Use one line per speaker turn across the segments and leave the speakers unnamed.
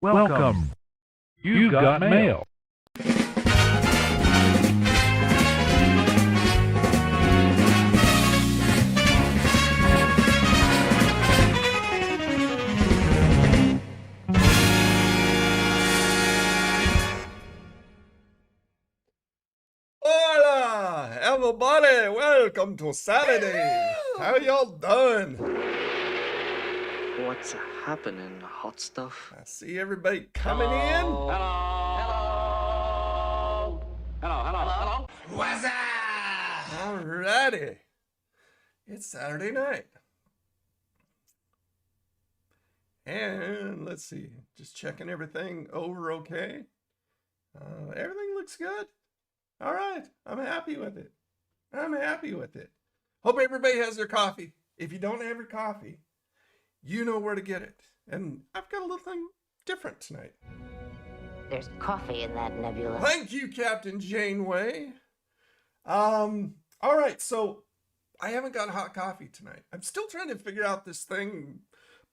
Welcome. You've got mail.
Hola, everybody. Welcome to Saturday. How y'all doing?
What's happening, hot stuff?
I see everybody coming in.
Hello. Hello.
What's up? Alrighty. It's Saturday night. And let's see. Just checking everything over okay. Everything looks good. All right. I'm happy with it. Hope everybody has their coffee. If you don't have your coffee, you know where to get it. And I've got a little thing different tonight.
There's coffee in that nebula.
Thank you, Captain Janeway. All right, so I haven't got hot coffee tonight. I'm still trying to figure out this thing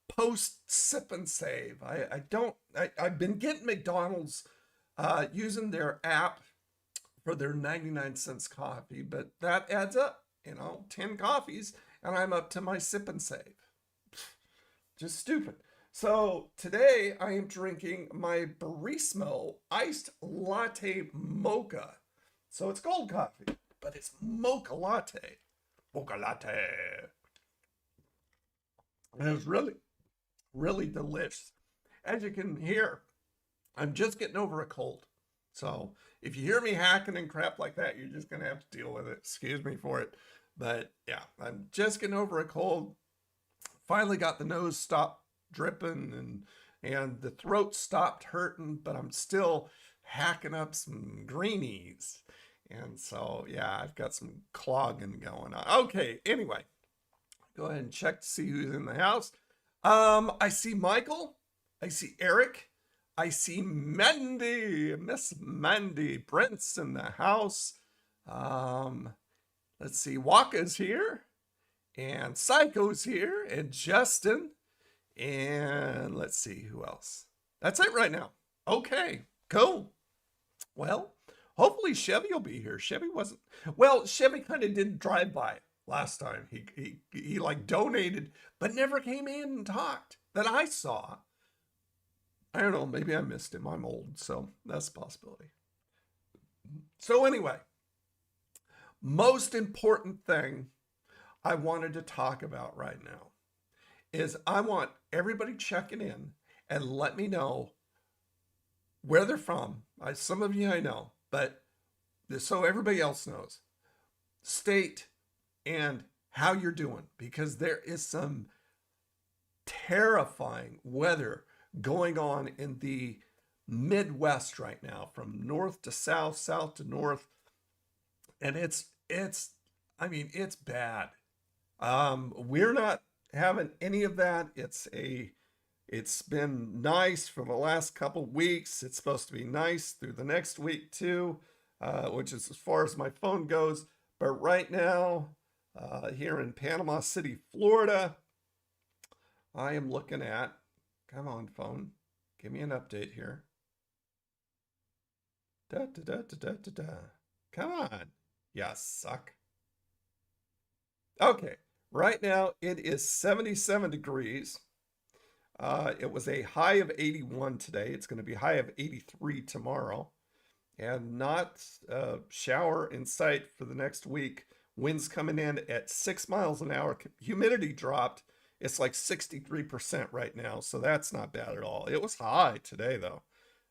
post sip and save. I've been getting McDonald's using their app for their 99 cents coffee, but that adds up, 10 coffees, and I'm up to my sip and save. Just stupid. So today I am drinking my Barismo iced latte mocha. So it's cold coffee, but it's mocha latte. Mocha latte. And it's really, really delicious. As you can hear, I'm just getting over a cold. So if you hear me hacking and crap like that, you're just going to have to deal with it. Excuse me for it. But yeah, I'm just getting over a cold. Finally got the nose stopped dripping and the throat stopped hurting, but I'm still hacking up some greenies. And so, yeah, I've got some clogging going on. Okay, anyway, go ahead and check to see who's in the house. I see Michael. I see Eric. I see Mandy, Miss Mandy. Brent's in the house. Let's see, Waka's here. And Psycho's here, and Justin, and let's see who else. That's it right now. Okay, cool. Well, hopefully Chevy will be here. Chevy kind of did drive by last time. He like donated, but never came in and talked that I saw. I don't know, maybe I missed him. I'm old, so that's a possibility. So anyway, most important thing I wanted to talk about right now is I want everybody checking in and let me know where they're from. Some of you I know, but so everybody else knows. State and how you're doing, because there is some terrifying weather going on in the Midwest right now, from north to south, south to north. And it's bad. We're not having any of that. It's been nice for the last couple weeks. It's supposed to be nice through the next week too, which is as far as my phone goes. But right now, here in Panama City, Florida, I am looking at, come on phone, give me an update here. Da, da, da, da, da, da, da. Come on. Yeah, suck. Okay, right now it is 77 degrees. It was a high of 81 today. It's going to be high of 83 tomorrow. And not a shower in sight for the next week. Winds coming in at 6 miles an hour. Humidity dropped. It's like 63% right now, so that's not bad at all. It was high today, though.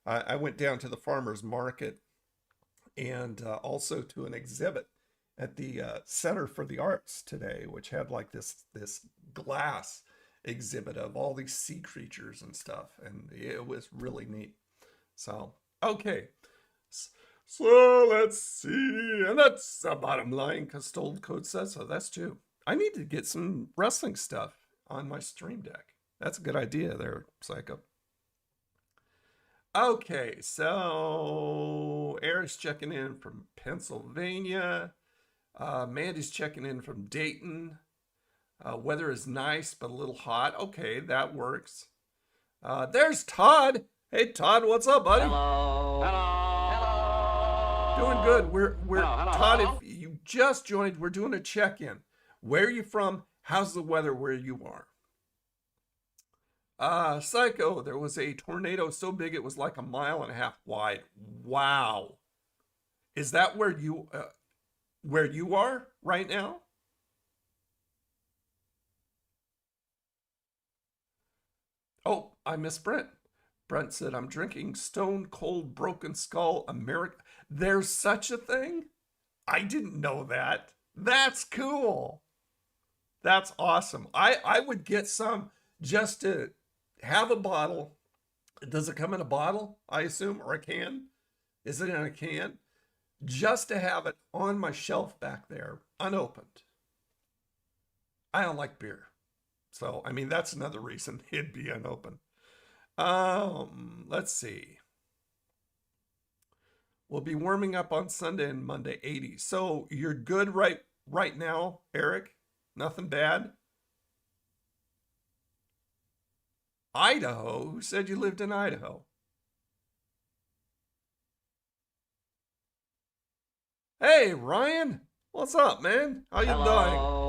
I went down to the farmer's market and also to an exhibit at the Center for the Arts today, which had like this glass exhibit of all these sea creatures and stuff, and it was really neat. So, okay. So let's see, and that's the bottom line, because Stolen Code says so. That's true. I need to get some wrestling stuff on my stream deck. That's a good idea there, Psycho. Okay, so Eric's checking in from Pennsylvania. Mandy's checking in from Dayton. Weather is nice, but a little hot. Okay, that works. There's Todd. Hey, Todd, what's up, buddy?
Hello. Hello.
Doing good. We're
Hello.
Todd, if you just joined, we're doing a check-in. Where are you from? How's the weather where you are? Psycho, there was a tornado so big it was like 1.5 miles wide. Wow. Is that where you are right now? Oh, I missed Brent. Brent said, I'm drinking Stone Cold Broken Skull America. There's such a thing? I didn't know that. That's cool. That's awesome. I would get some just to have a bottle. Does it come in a bottle, I assume, or a can? Is it in a can? Just to have it on my shelf back there, unopened. I don't like beer. So, I mean, that's another reason it'd be unopened. Let's see. We'll be warming up on Sunday and Monday, 80. So you're good right now, Eric? Nothing bad? Idaho? Who said you lived in Idaho? Hey, Ryan. What's up, man? How you doing?
Hello.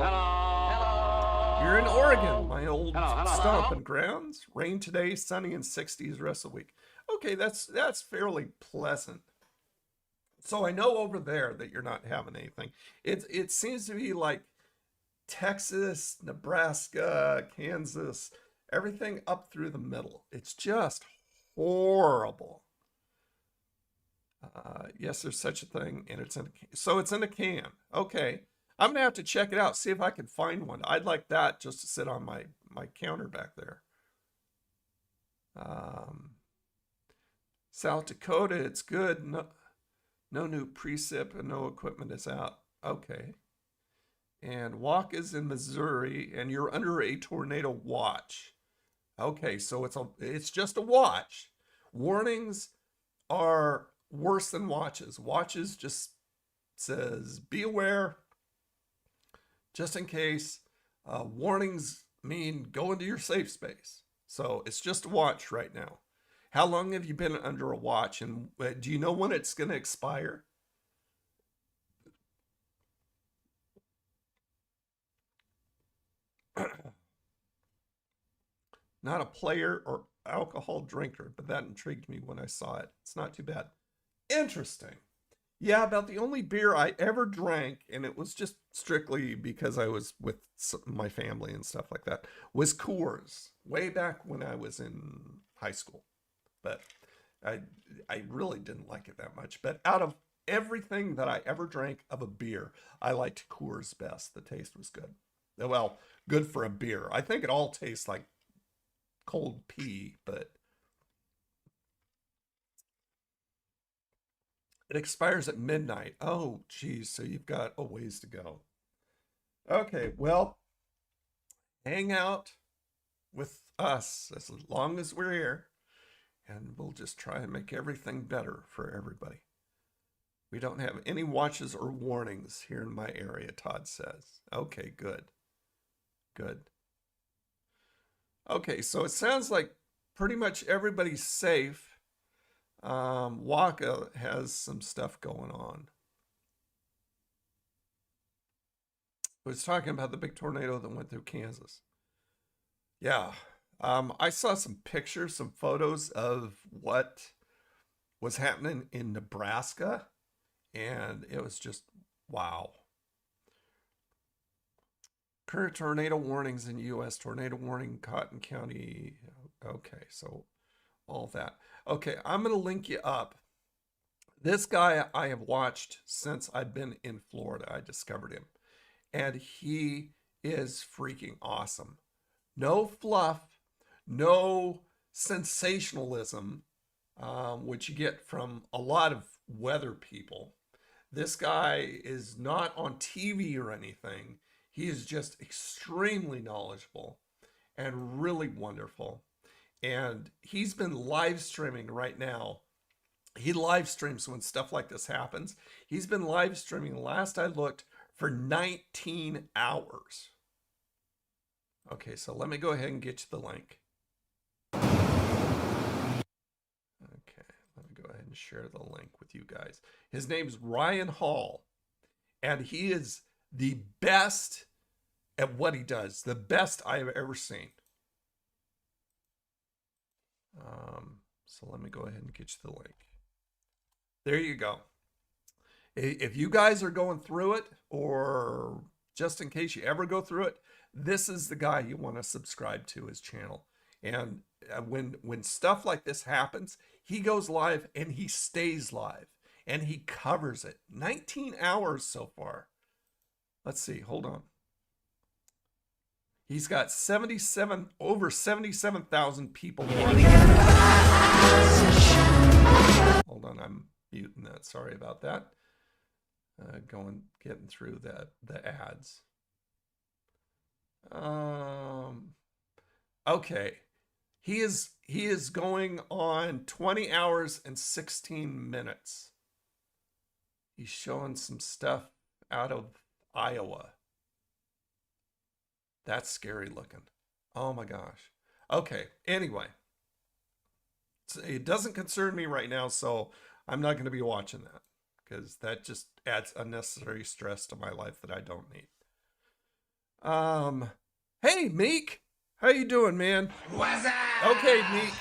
You're in Oregon, my old
Hello.
stomping grounds. Rain today, sunny and 60s rest of the week. Okay, that's fairly pleasant. So I know over there that you're not having anything. It seems to be like Texas, Nebraska, Kansas, everything up through the middle. It's just horrible. Yes, there's such a thing, and it's in a can. So it's in a can. Okay. I'm going to have to check it out, see if I can find one. I'd like that just to sit on my counter back there. South Dakota, it's good. No new precip and no equipment is out. Okay. And Waukesha in Missouri, and you're under a tornado watch. Okay, so it's just a watch. Warnings are worse than watches. Watches just says be aware, just in case. Warnings mean go into your safe space. So it's just a watch right now. How long have you been under a watch, and do you know when it's going to expire? Not a player or alcohol drinker, but that intrigued me when I saw it. It's not too bad. Interesting. Yeah, about the only beer I ever drank, and it was just strictly because I was with my family and stuff like that, was Coors, way back when I was in high school. But I really didn't like it that much. But out of everything that I ever drank of a beer, I liked Coors best. The taste was good. Well, good for a beer. I think it all tastes like cold pee, but it expires at midnight. Oh, geez. So you've got a ways to go. Okay, well, hang out with us as long as we're here, and we'll just try and make everything better for everybody. We don't have any watches or warnings here in my area, Todd says. Okay, good. Good. Okay, so it sounds like pretty much everybody's safe. Waka has some stuff going on. I was talking about the big tornado that went through Kansas. Yeah. I saw some pictures, some photos of what was happening in Nebraska, and it was just wow. Current tornado warnings in U.S. Tornado warning, Cotton County. Okay, so all that. Okay, I'm going to link you up. This guy I have watched since I've been in Florida. I discovered him. And he is freaking awesome. No fluff, no sensationalism, which you get from a lot of weather people. This guy is not on TV or anything. He is just extremely knowledgeable and really wonderful. And he's been live streaming right now. He live streams when stuff like this happens. He's been live streaming, last I looked, for 19 hours. Okay, so let me go ahead and get you the link. Okay, let me go ahead and share the link with you guys. His name's Ryan Hall, and he is the best at what he does, the best I've ever seen. So let me go ahead and get you the link. There you go. If you guys are going through it, or just in case you ever go through it, this is the guy you want to subscribe to his channel. And when stuff like this happens, he goes live and he stays live and he covers it. 19 hours so far. Let's see, hold on. He's got over 77,000 people watching. Hold on, I'm muting that. Sorry about that. Getting through the ads. Okay. He is going on 20 hours and 16 minutes. He's showing some stuff out of Iowa. That's scary looking. Oh my gosh. Okay. Anyway, it doesn't concern me right now, so I'm not going to be watching that, because that just adds unnecessary stress to my life that I don't need. Hey, Meek. How you doing, man?
What's up?
Okay, Meek.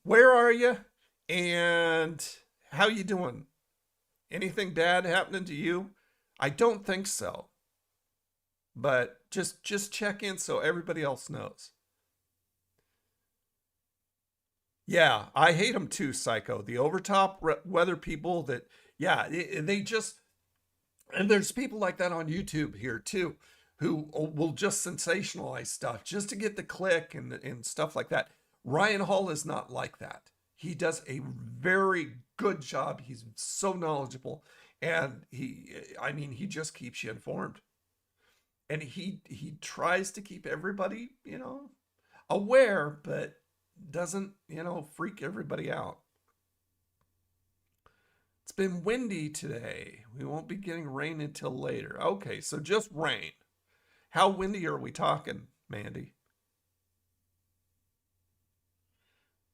Where are you? And how you doing? Anything bad happening to you? I don't think so. But just check in so everybody else knows. Yeah, I hate them too, Psycho. The overtop weather people that, yeah, they just, and there's people like that on YouTube here too, who will just sensationalize stuff just to get the click and stuff like that. Ryan Hall is not like that. He does a very good job. He's so knowledgeable, and he just keeps you informed. And he tries to keep everybody, aware, but doesn't, freak everybody out. It's been windy today. We won't be getting rain until later. Okay, so just rain. How windy are we talking, Mandy?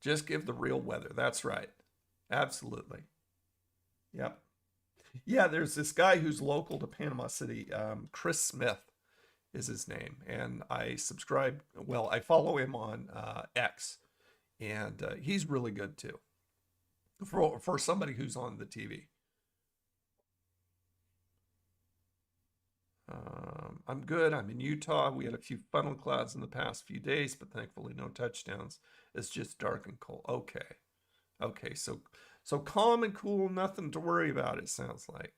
Just give the real weather. That's right. Absolutely. Yep. Yeah, there's this guy who's local to Panama City, Chris Smith is his name, and I follow him on X, and he's really good too for somebody who's on the TV. I'm good. I'm in Utah. We had a few funnel clouds in the past few days, but thankfully no touchdowns. It's just dark and cold. Okay, so calm and cool, nothing to worry about, it sounds like.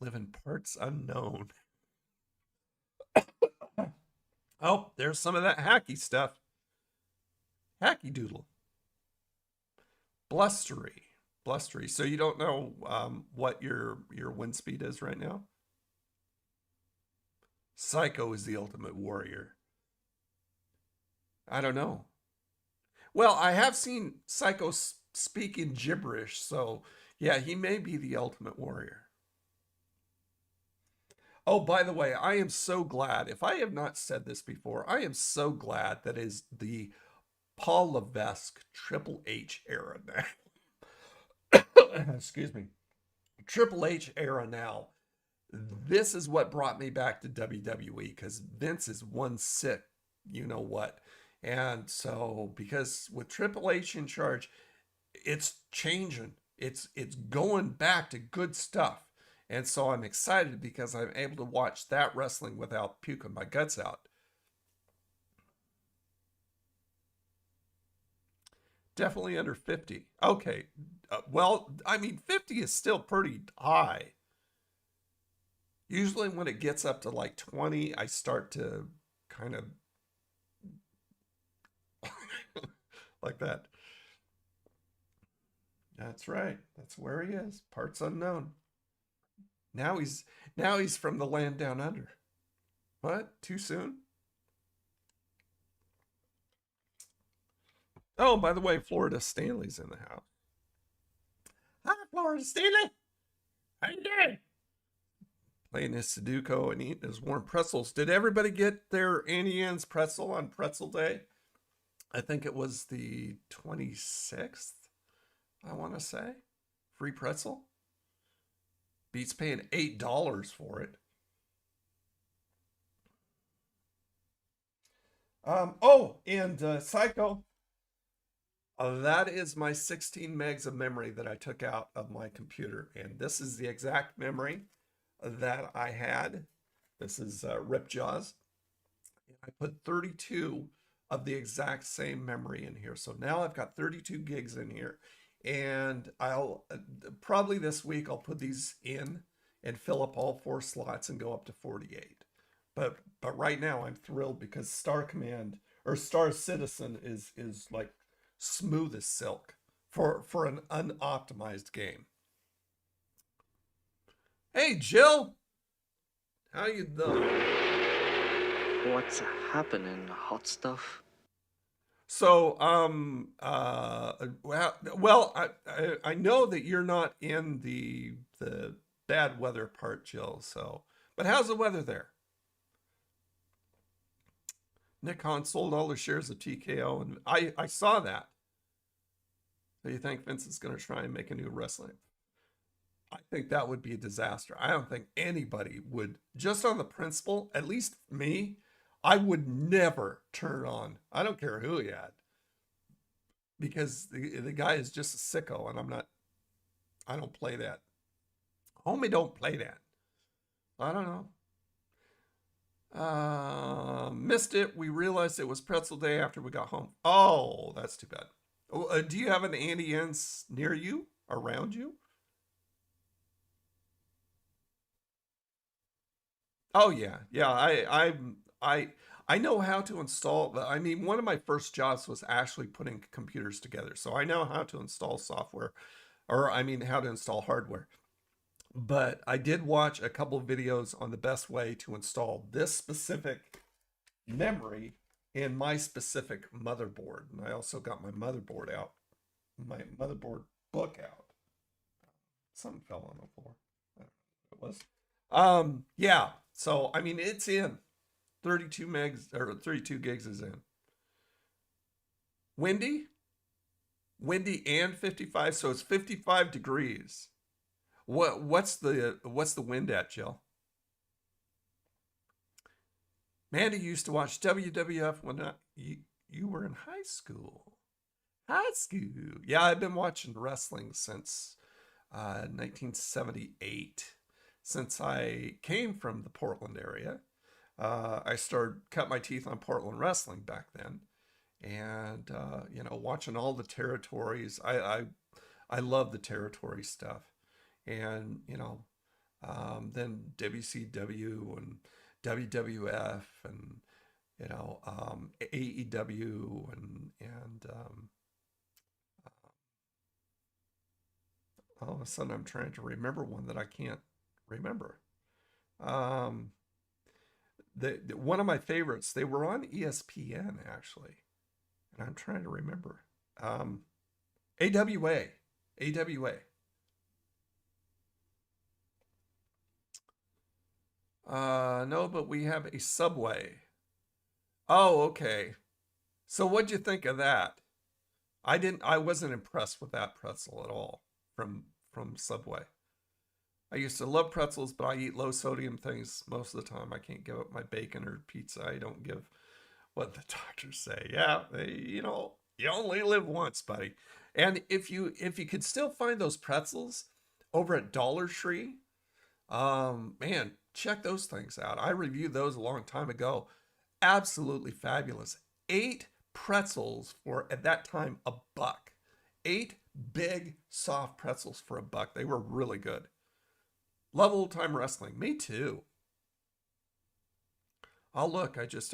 Live in parts unknown. Oh, there's some of that hacky stuff. Hacky doodle. Blustery. Blustery. So you don't know what your wind speed is right now? Psycho is the ultimate warrior. I don't know. Well, I have seen Psycho speak in gibberish, so yeah, he may be the ultimate warrior. Oh, by the way, I am so glad, if I have not said this before, I am so glad that is the Paul Levesque Triple H era now. Excuse me. Triple H era now. This is what brought me back to WWE, because Vince is one sick, you know what. And so, because with Triple H in charge, it's changing. It's going back to good stuff. And so I'm excited because I'm able to watch that wrestling without puking my guts out. Definitely under 50. Okay. Well, I mean, 50 is still pretty high. Usually when it gets up to like 20, I start to kind of like that. That's right. That's where he is. Parts unknown. Now he's from the land down under. What? Too soon? Oh, by the way, Florida Stanley's in the house. Hi, Florida Stanley. How you doing? Playing his Sudoku and eating his warm pretzels. Did everybody get their Annie Ann's pretzel on Pretzel Day? I think it was the 26th, I want to say. Free pretzel. Beats paying $8 for it. Oh, and Psycho. That is my 16 megs of memory that I took out of my computer. And this is the exact memory that I had. This is Ripjaws. I put 32 of the exact same memory in here. So now I've got 32 gigs in here. And I'll probably this week I'll put these in and fill up all 4 slots and go up to 48. But right now I'm thrilled because Star Command or Star Citizen is like smooth as silk for an unoptimized game. Hey Jill, how you doing?
What's happening, hot stuff?
So well I know that you're not in the bad weather part, Jill. So, but how's the weather there? Nick Khan sold all the shares of TKO, and I saw that. So you think Vince is going to try and make a new wrestling? I think that would be a disaster. I don't think anybody would, just on the principle, at least me, I would never turn on. I don't care who he had. Because the guy is just a sicko, and I don't play that. Homie don't play that. I don't know. Missed it. We realized it was pretzel day after we got home. Oh, that's too bad. Do you have an Annie Ann's near you? Around you? Oh yeah. Yeah, I know how to install. I mean, one of my first jobs was actually putting computers together. So I know how to install software, or I mean how to install hardware. But I did watch a couple of videos on the best way to install this specific memory in my specific motherboard. And I also got my motherboard out, my motherboard book out. Something fell on the floor. I don't know what it was. Yeah. So I mean, it's in 32 megs or 32 gigs is in. Windy and 55, so it's 55 degrees. What's the wind at, Jill? Mandy used to watch WWF when you were in high school. High school. Yeah, I've been watching wrestling since 1978. Since I came from the Portland area, I started cut my teeth on Portland wrestling back then, and you know, watching all the territories. I love the territory stuff, and you know, then WCW and WWF and you know, AEW all of a sudden I'm trying to remember one that I can't remember. One of my favorites, they were on ESPN actually, and I'm trying to remember. AWA. No, but we have a Subway. Oh, okay. So what'd you think of that? I wasn't impressed with that pretzel at all from Subway. I used to love pretzels, but I eat low sodium things most of the time. I can't give up my bacon or pizza. I don't give what the doctors say. Yeah, you know, you only live once, buddy. And if you could still find those pretzels over at Dollar Tree, man, check those things out. I reviewed those a long time ago. Absolutely fabulous. 8 pretzels for, at that time, $1. 8 big, soft pretzels for $1. They were really good. Love old time wrestling. Me too. I'll look. I just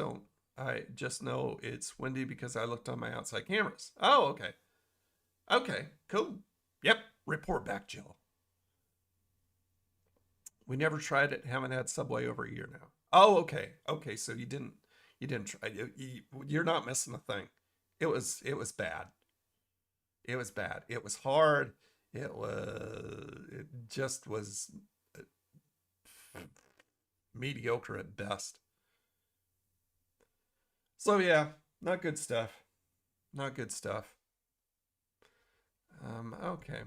know it's windy because I looked on my outside cameras. Oh, okay. Okay, cool. Yep. Report back, Jill. We never tried it. Haven't had Subway over a year now. Oh, okay. Okay, so you didn't try. You're not missing a thing. It was bad. It was bad. It was hard. It just was mediocre at best. So yeah, not good stuff. Not good stuff. Okay.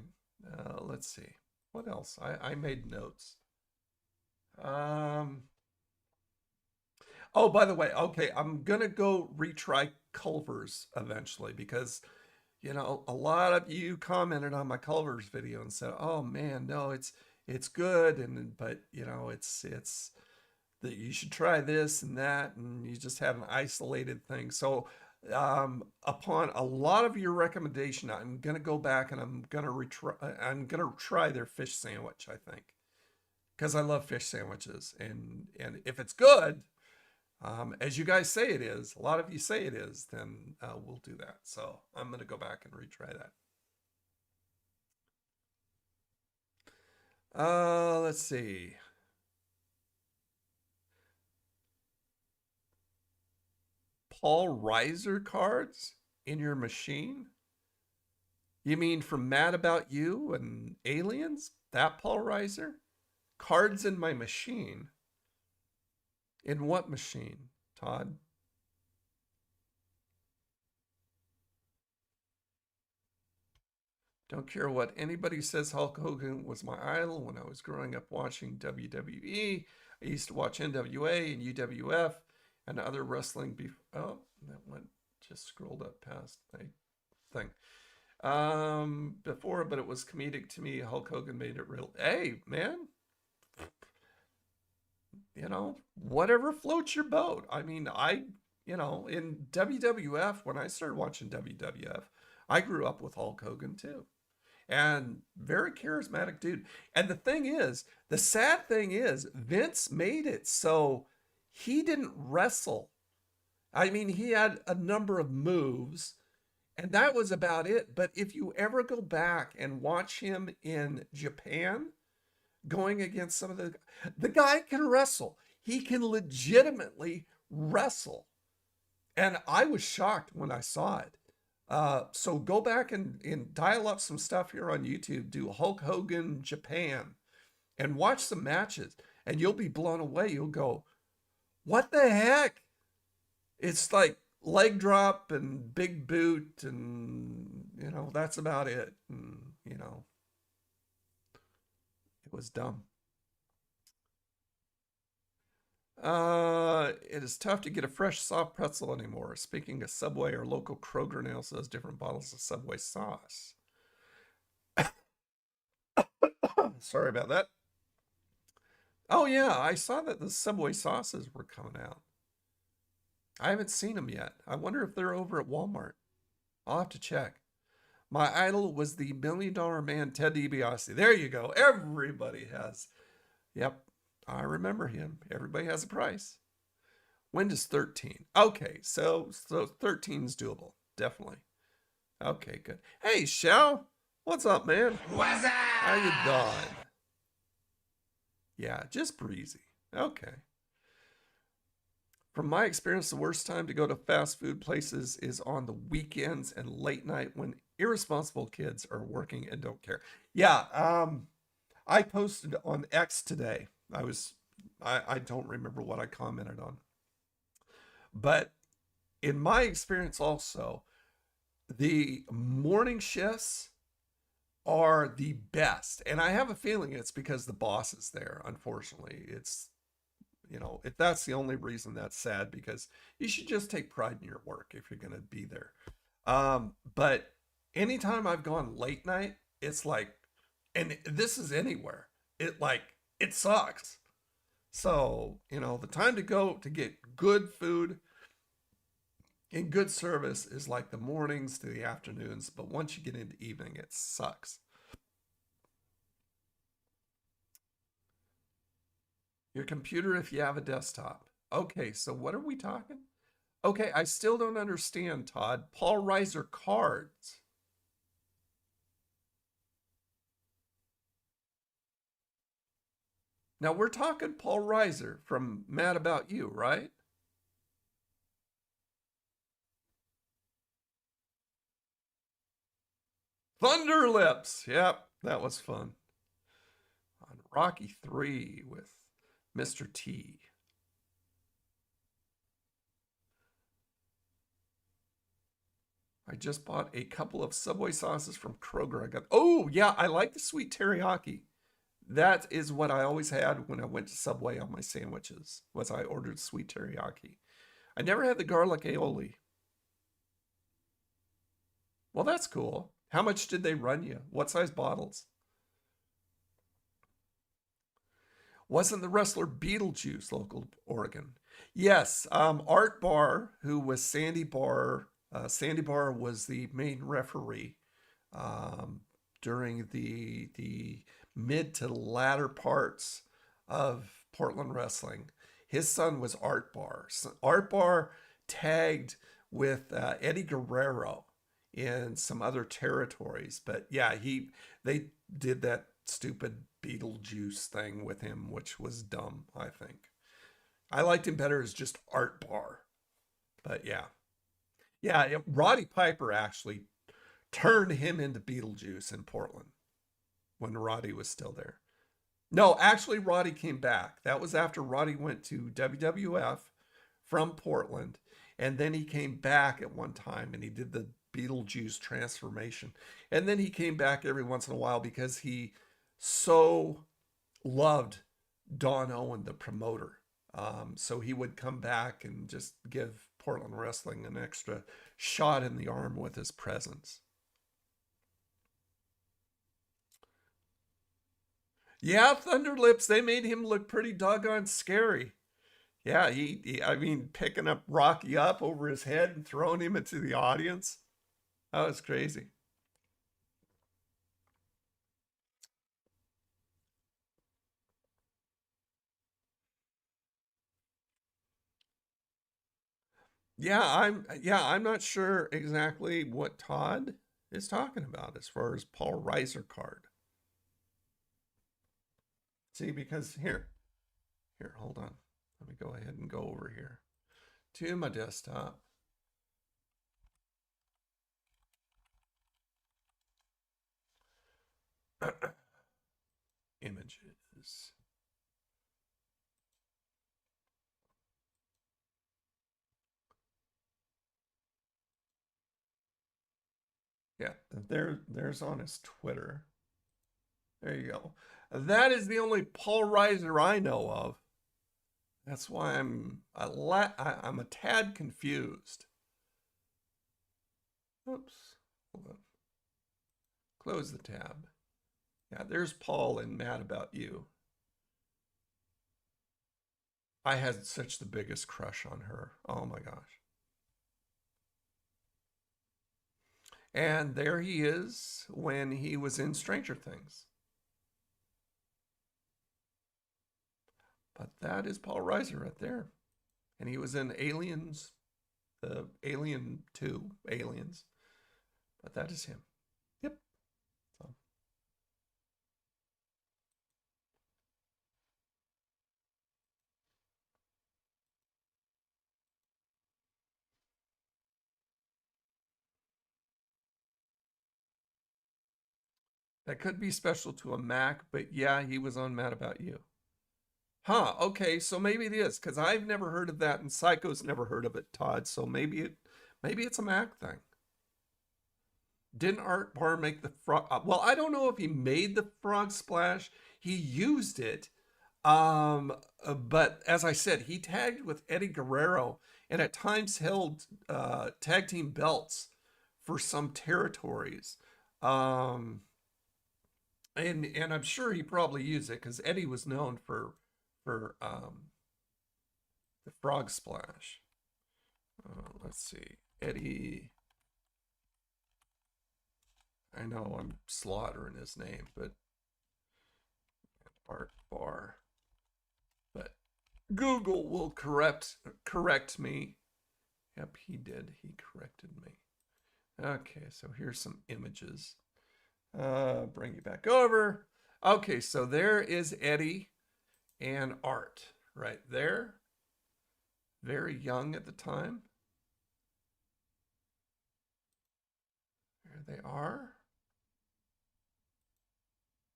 Let's see. What else? I made notes. Oh, by the way, okay, I'm gonna go retry Culver's eventually because, you know, a lot of you commented on my Culver's video and said, "Oh man, no, it's good," but you know, it's that you should try this and that, and you just had an isolated thing. So, upon a lot of your recommendation, I'm gonna go back and I'm gonna try their fish sandwich. I think because I love fish sandwiches, and if it's good, as you guys say it is, a lot of you say it is, then we'll do that. So I'm going to go back and retry that. Let's see. Paul Reiser cards in your machine? You mean from Mad About You and Aliens? That Paul Reiser? Cards in my machine? In what machine, Todd? Don't care what anybody says. Hulk Hogan was my idol when I was growing up watching WWE. I used to watch NWA and UWF and other wrestling. Oh, that one just scrolled up past my thing. Before, but it was comedic to me. Hulk Hogan made it real. Hey, man. You know, whatever floats your boat. I mean, you know, in WWF, when I started watching WWF, I grew up with Hulk Hogan too. And very charismatic dude. And the sad thing is, Vince made it so he didn't wrestle. I mean, he had a number of moves, and that was about it. But if you ever go back and watch him in Japan, going against some of the guy can wrestle. He can legitimately wrestle. And I was shocked when I saw it. So go back and dial up some stuff here on YouTube. Do Hulk Hogan Japan and watch some matches, and you'll be blown away. You'll go, what the heck? It's like leg drop and big boot, and you know, that's about it. And you know, it was dumb. It is tough to get a fresh soft pretzel anymore. Speaking of Subway, our local Kroger now sells different bottles of Subway sauce. Sorry about that. Oh yeah, I saw that the Subway sauces were coming out. I haven't seen them yet. I wonder if they're over at Walmart. I'll have to check. My idol was the $1 Million Man, Ted DiBiase. There you go. Everybody has. Yep, I remember him. Everybody has a price. When does 13? Okay, so 13 is doable, definitely. Okay, good. Hey, Shell, what's up, man?
What's up?
How you doing? Yeah, just breezy. Okay. From my experience, the worst time to go to fast food places is on the weekends and late night when irresponsible kids are working and don't care. Yeah, I posted on X today. I don't remember what I commented on. But in my experience also, the morning shifts are the best. And I have a feeling it's because the boss is there, unfortunately. It's, you know, if that's the only reason, that's sad, because you should just take pride in your work if you're going to be there. But anytime I've gone late night, it's like, and this is anywhere, it sucks. So, you know, the time to go to get good food and good service is like the mornings to the afternoons. But once you get into evening, it sucks. Your computer if you have a desktop. Okay, so what are we talking? Okay, I still don't understand, Todd. Paul Reiser cards. Now we're talking Paul Reiser from Mad About You, right? Thunder Lips. Yep, that was fun. On Rocky 3 with Mr. T. I just bought a couple of Subway sauces from Kroger. Oh, yeah, I like the sweet teriyaki. That is what I always had when I went to Subway on my sandwiches, was I ordered sweet teriyaki. I never had the garlic aioli. Well, that's cool. How much did they run you? What size bottles? Wasn't the wrestler Beetlejuice local Oregon? Yes, Art Barr, who was Sandy Barr. Sandy Barr was the main referee during the mid to latter parts of Portland wrestling. His son was Art Barr. So Art Barr tagged with Eddie Guerrero in some other territories, but yeah, they did that stupid Beetlejuice thing with him, which was dumb, I think. I liked him better as just Art Barr. But yeah, Roddy Piper actually turned him into Beetlejuice in Portland when Roddy was still there. No, actually, Roddy came back. That was after Roddy went to WWF from Portland, and then he came back at one time and he did the Beetlejuice transformation. And then he came back every once in a while because he so loved Don Owen, the promoter. So he would come back and just give Portland wrestling an extra shot in the arm with his presence. Yeah, Thunder Lips, they made him look pretty doggone scary. Yeah, I mean, picking up Rocky up over his head and throwing him into the audience. That was crazy. I'm not sure exactly what Todd is talking about as far as Paul Reiser card. See, because here, hold on. Let me go ahead and go over here to my desktop. Images. Yeah, there's on his Twitter. There you go. That is the only Paul Reiser I know of. That's why I'm a tad confused. Oops. Hold on. Close the tab. Yeah, there's Paul in Mad About You. I had such the biggest crush on her. Oh my gosh. And there he is when he was in Stranger Things. But that is Paul Reiser right there. And he was in Aliens, the Alien 2, Aliens. But that is him. Yep. So. That could be special to a Mac, but yeah, he was on Mad About You. Huh, okay, so maybe it is, because I've never heard of that, and Psycho's never heard of it, Todd, so maybe it's a Mac thing. Didn't Art Barr make the frog? Well, I don't know if he made the frog splash. He used it. But as I said, he tagged with Eddie Guerrero and at times held tag team belts for some territories. And I'm sure he probably used it because Eddie was known for the frog splash. Let's see, Eddie. I know I'm slaughtering his name, but Art Barr. But Google will correct me. Yep, he did. He corrected me. Okay, so here's some images. Bring you back over. Okay, so there is Eddie and Art right there. Very young at the time. There they are.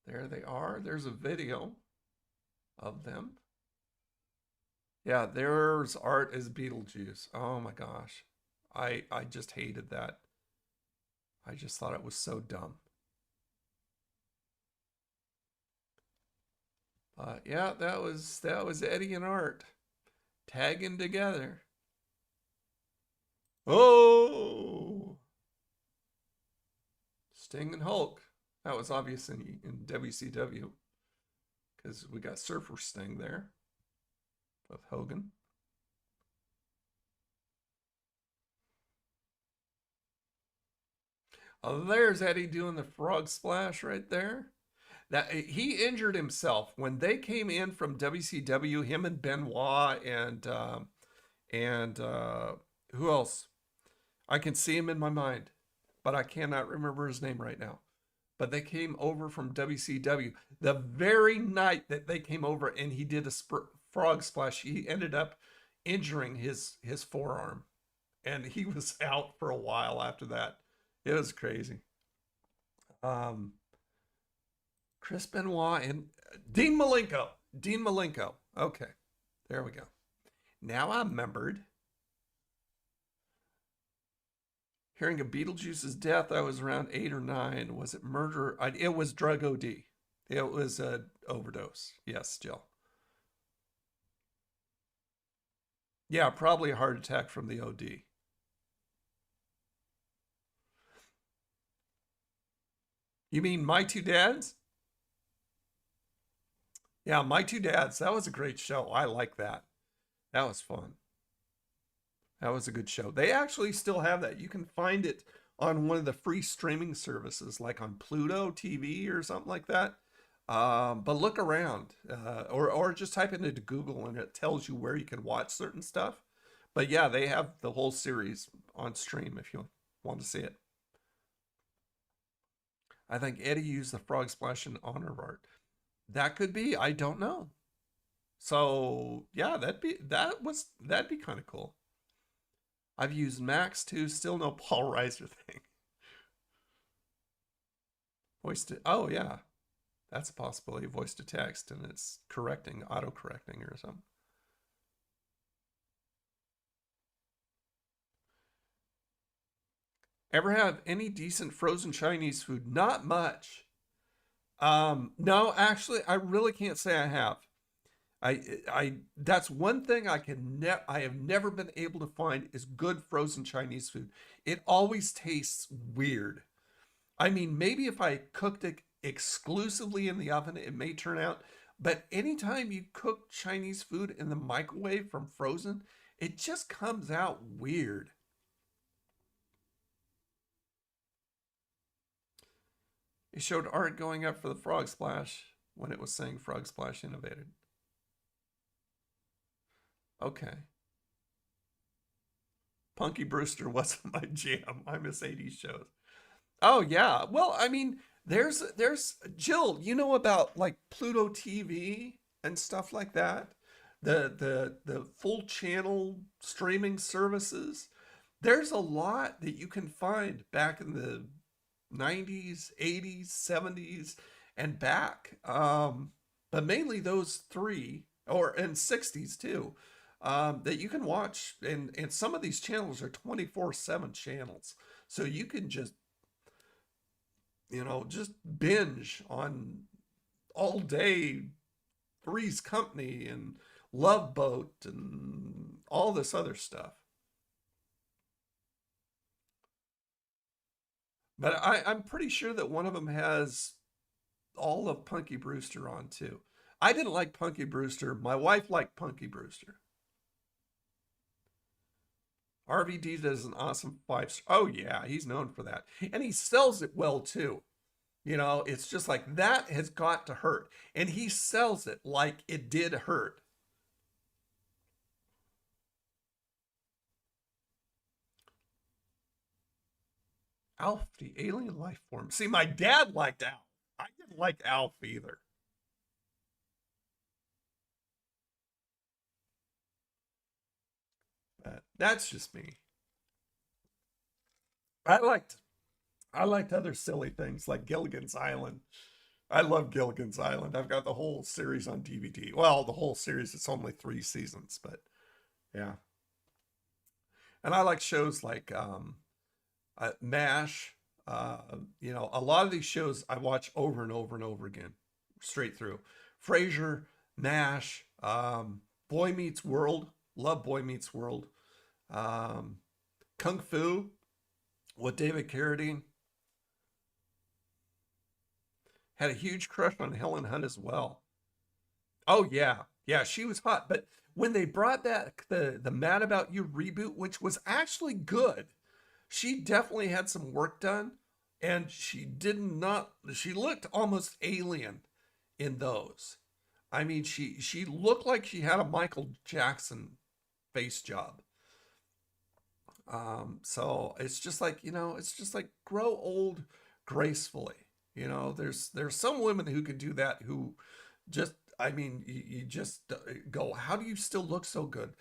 There they are. There's a video of them. Yeah, there's Art as Beetlejuice. Oh my gosh. I just hated that. I just thought it was so dumb. Yeah, that was Eddie and Art tagging together. Oh, Sting and Hulk. That was obvious in WCW because we got Surfer Sting there with Hogan. Oh, there's Eddie doing the frog splash right there. That he injured himself when they came in from WCW. Him and Benoit and who else? I can see him in my mind, but I cannot remember his name right now. But they came over from WCW the very night that they came over, and he did a frog splash. He ended up injuring his forearm, and he was out for a while after that. It was crazy. Chris Benoit and Dean Malenko. Dean Malenko. Okay, there we go. Now I remembered. Hearing of Beetlejuice's death, I was around 8 or 9. Was it murder? It was drug OD. It was an overdose. Yes, Jill. Yeah, probably a heart attack from the OD. You mean My Two Dads? Yeah, My Two Dads. That was a great show. I like that. That was fun. That was a good show. They actually still have that. You can find it on one of the free streaming services, like on Pluto TV or something like that. But look around, or just type it into Google and it tells you where you can watch certain stuff. But yeah, they have the whole series on stream if you want to see it. I think Eddie used the frog splash in honor of Art. That could be. I don't know. So yeah, that'd be kind of cool. I've used Max too. Still no Paul Reiser thing. Voice to, oh yeah, that's a possibility. Voice to text, and it's correcting, auto correcting or something. Ever have any decent frozen Chinese food? Not much. No, actually, I really can't say I have. That's one thing I have never been able to find is good frozen Chinese food. It always tastes weird. I mean, maybe if I cooked it exclusively in the oven, it may turn out. But anytime you cook Chinese food in the microwave from frozen, it just comes out weird. It showed Art going up for the frog splash when it was saying frog splash innovated. Okay. Punky Brewster wasn't my jam. I miss 80s shows. Oh yeah. Well, I mean, there's Jill, you know about like Pluto TV and stuff like that? The full channel streaming services. There's a lot that you can find back in the 90s, 80s, 70s, and back. But mainly those three, or in 60s too, that you can watch. And some of these channels are 24/7 channels. So you can just, just binge on all day Three's Company and Love Boat and all this other stuff. But I'm pretty sure that one of them has all of Punky Brewster on too. I didn't like Punky Brewster. My wife liked Punky Brewster. RVD does an awesome 5-star. Oh yeah, he's known for that. And he sells it well too. It's just like that has got to hurt. And he sells it like it did hurt. Alf, the alien life form. See, my dad liked Alf. I didn't like Alf either. But that's just me. I liked other silly things like Gilligan's Island. I love Gilligan's Island. I've got the whole series on DVD. Well, the whole series, it's only 3 seasons, but yeah. And I like shows like MASH. A lot of these shows I watch over and over and over again, straight through. Frasier, MASH, Boy Meets World. Love Boy Meets World. Kung Fu with David Carradine. Had a huge crush on Helen Hunt as well. Oh yeah, yeah, she was hot. But when they brought back the Mad About You reboot, which was actually good, she definitely had some work done, and she looked almost alien in those. I mean, she looked like she had a Michael Jackson face job. So it's just like, grow old gracefully. There's some women who can do that, who just, I mean, you just go, how do you still look so good?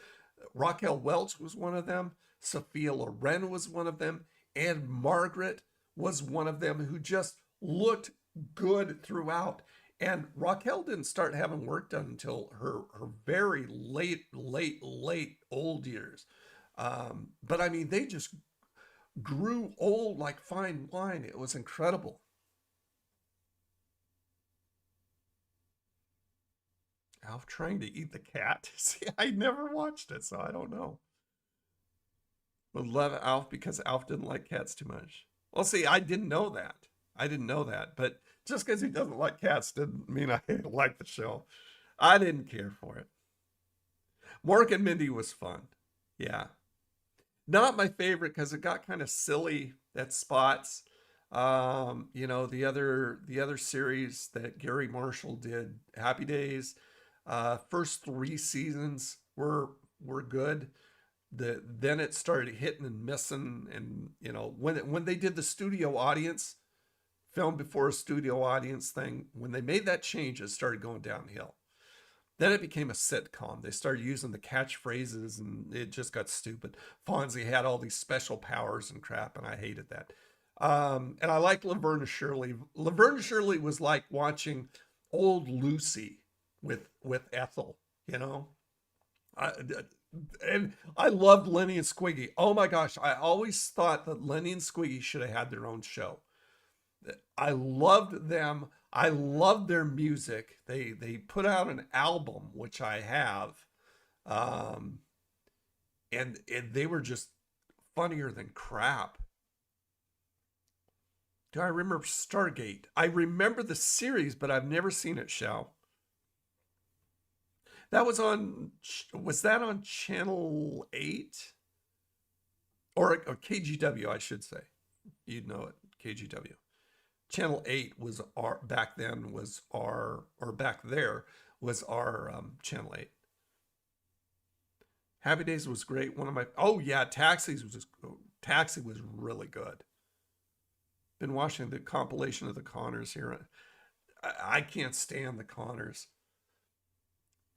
Raquel Welch was one of them. Sophia Loren was one of them. And Margaret was one of them, who just looked good throughout. And Raquel didn't start having work done until her very late old years. But I mean, they just grew old like fine wine. It was incredible. Alf trying to eat the cat. See, I never watched it, so I don't know. Would love Alf because Alf didn't like cats too much. Well, see, I didn't know that. But just because he doesn't like cats didn't mean I didn't like the show. I didn't care for it. Mork and Mindy was fun. Yeah. Not my favorite because it got kind of silly at spots. The other series that Gary Marshall did, Happy Days, first 3 seasons were good. Then it started hitting and missing, and when they did the studio audience, film before a studio audience thing, when they made that change, it started going downhill. Then it became a sitcom. They started using the catchphrases, and it just got stupid. Fonzie had all these special powers and crap, and I hated that. And I liked Laverne and Shirley. Laverne and Shirley was like watching old Lucy with Ethel, and I loved Lenny and Squiggy. Oh my gosh, I always thought that Lenny and Squiggy should have had their own show. I loved them. I loved their music. They put out an album, which I have, and they were just funnier than crap. Do I remember Stargate? I remember the series, but I've never seen it, Shao. Was that on Channel 8? Or KGW, I should say. You'd know it, KGW. Channel 8 was back there was our Channel 8. Happy Days was great. One of my, oh yeah, Taxi was really good. Been watching the compilation of the Connors here. I can't stand the Connors.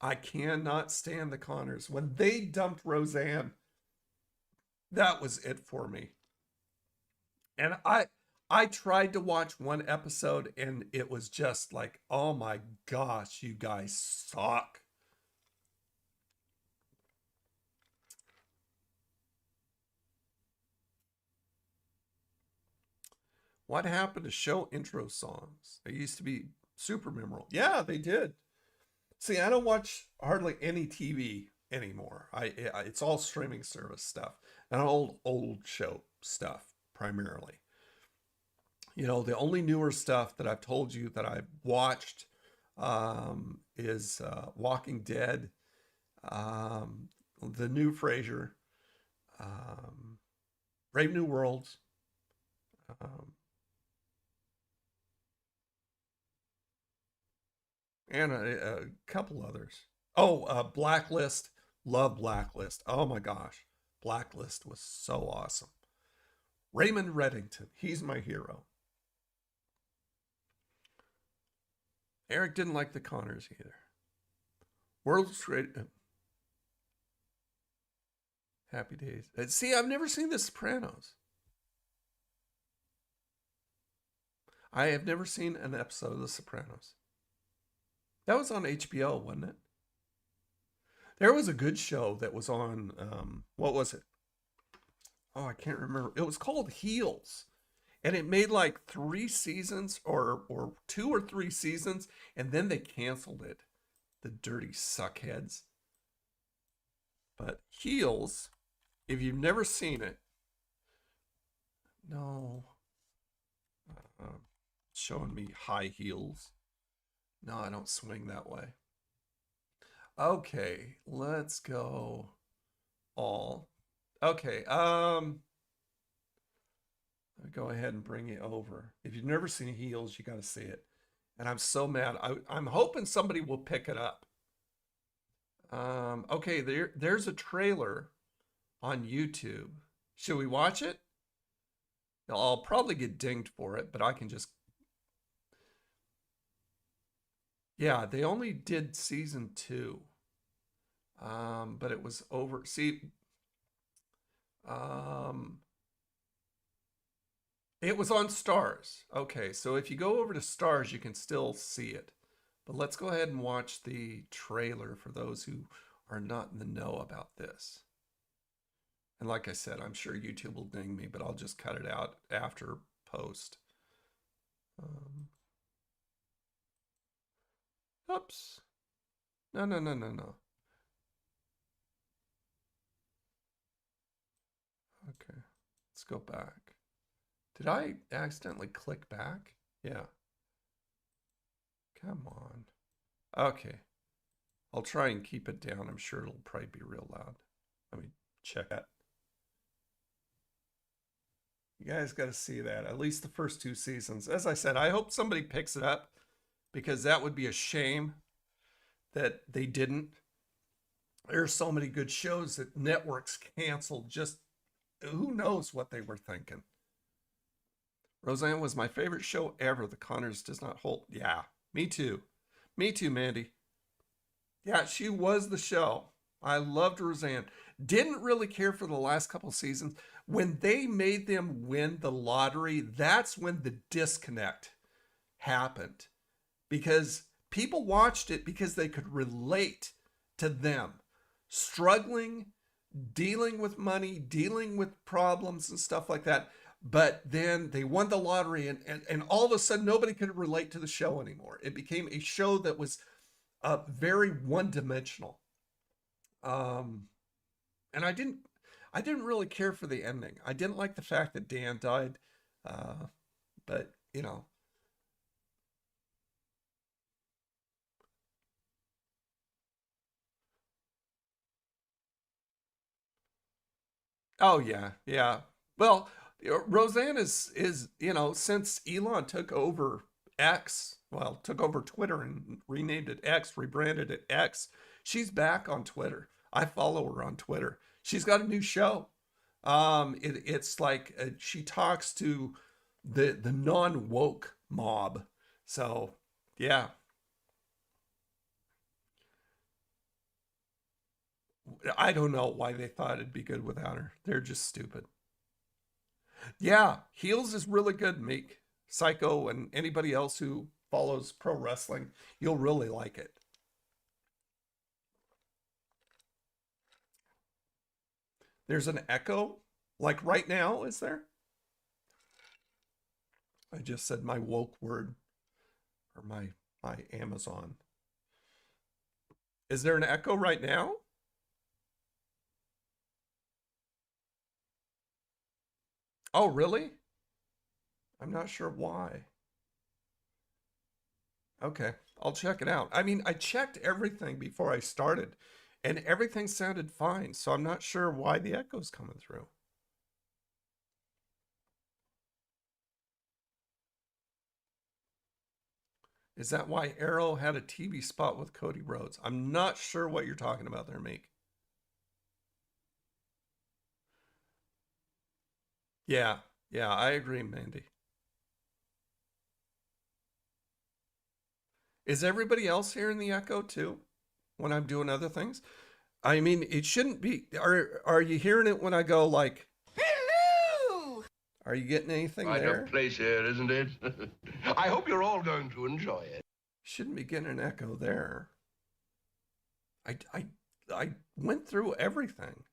I cannot stand the Connors. When they dumped Roseanne, that was it for me. And I tried to watch one episode and it was just like, oh my gosh, you guys suck. What happened to show intro songs? They used to be super memorable. Yeah, they did. See, I don't watch hardly any TV anymore. It's all streaming service stuff and old show stuff primarily. You know, the only newer stuff that I've told you that I've watched is Walking Dead, the new Frasier, Brave New Worlds, and a couple others. Oh, Blacklist. Love Blacklist. Oh my gosh. Blacklist was so awesome. Raymond Reddington. He's my hero. Eric didn't like the Connors either. World Trade. Happy Days. See, I've never seen The Sopranos. I have never seen an episode of The Sopranos. That was on HBO, wasn't it? There was a good show that was on, what was it? Oh, I can't remember. It was called Heels. And it made like 3 seasons or 2 or 3 seasons. And then they canceled it. The dirty suckheads. But Heels, if you've never seen it. No. Showing me high heels. No, I don't swing that way. Okay, let's go all. Okay, I'll go ahead and bring you over. If you've never seen Heels, you got to see it. And I'm so mad. I'm hoping somebody will pick it up. Okay, there's a trailer on YouTube. Should we watch it? I'll probably get dinged for it, but I can just... Yeah, they only did season 2. But it was over. See, it was on Stars. Okay, so if you go over to Stars, you can still see it. But let's go ahead and watch the trailer for those who are not in the know about this. And like I said, I'm sure YouTube will ding me, but I'll just cut it out after post. Oops. No. Okay, let's go back. Did I accidentally click back? Yeah. Come on. Okay. I'll try and keep it down. I'm sure it'll probably be real loud. Let me check that. You guys got to see that. At least the first 2 seasons. As I said, I hope somebody picks it up because that would be a shame that they didn't. There's so many good shows that networks canceled. Just who knows what they were thinking. Roseanne was my favorite show ever. The Connors does not hold. Yeah, me too. Me too, Mandy. Yeah, she was the show. I loved Roseanne. Didn't really care for the last couple seasons. When they made them win the lottery, that's when the disconnect happened. Because people watched it because they could relate to them. Struggling, dealing with money, dealing with problems and stuff like that. But then they won the lottery and all of a sudden nobody could relate to the show anymore. It became a show that was very one-dimensional. And I didn't really care for the ending. I didn't like the fact that Dan died. But, you know. Oh, yeah. Yeah. Well, Roseanne is, you know, since Elon took over took over Twitter and renamed it X, rebranded it X, she's back on Twitter. I follow her on Twitter. She's got a new show. It's like she talks to the non-woke mob. So, yeah. I don't know why they thought it'd be good without her. They're just stupid. Yeah, Heels is really good, Meek. Psycho and anybody else who follows pro wrestling, you'll really like it. There's an echo, like right now, is there? I just said my woke word, or my Amazon. Is there an echo right now? Oh, really? I'm not sure why. Okay, I'll check it out. I mean, I checked everything before I started, and everything sounded fine, so I'm not sure why the echo's coming through. Is that why Arrow had a TV spot with Cody Rhodes? I'm not sure what you're talking about there, Meek. Yeah, I agree, Mandy. Is everybody else hearing the echo too when I'm doing other things? I mean, it shouldn't be. Are you hearing it when I go like, hello? Are you getting anything there?
Right up place here, isn't it? I hope you're all going to enjoy it.
Shouldn't be getting an echo there. I went through everything.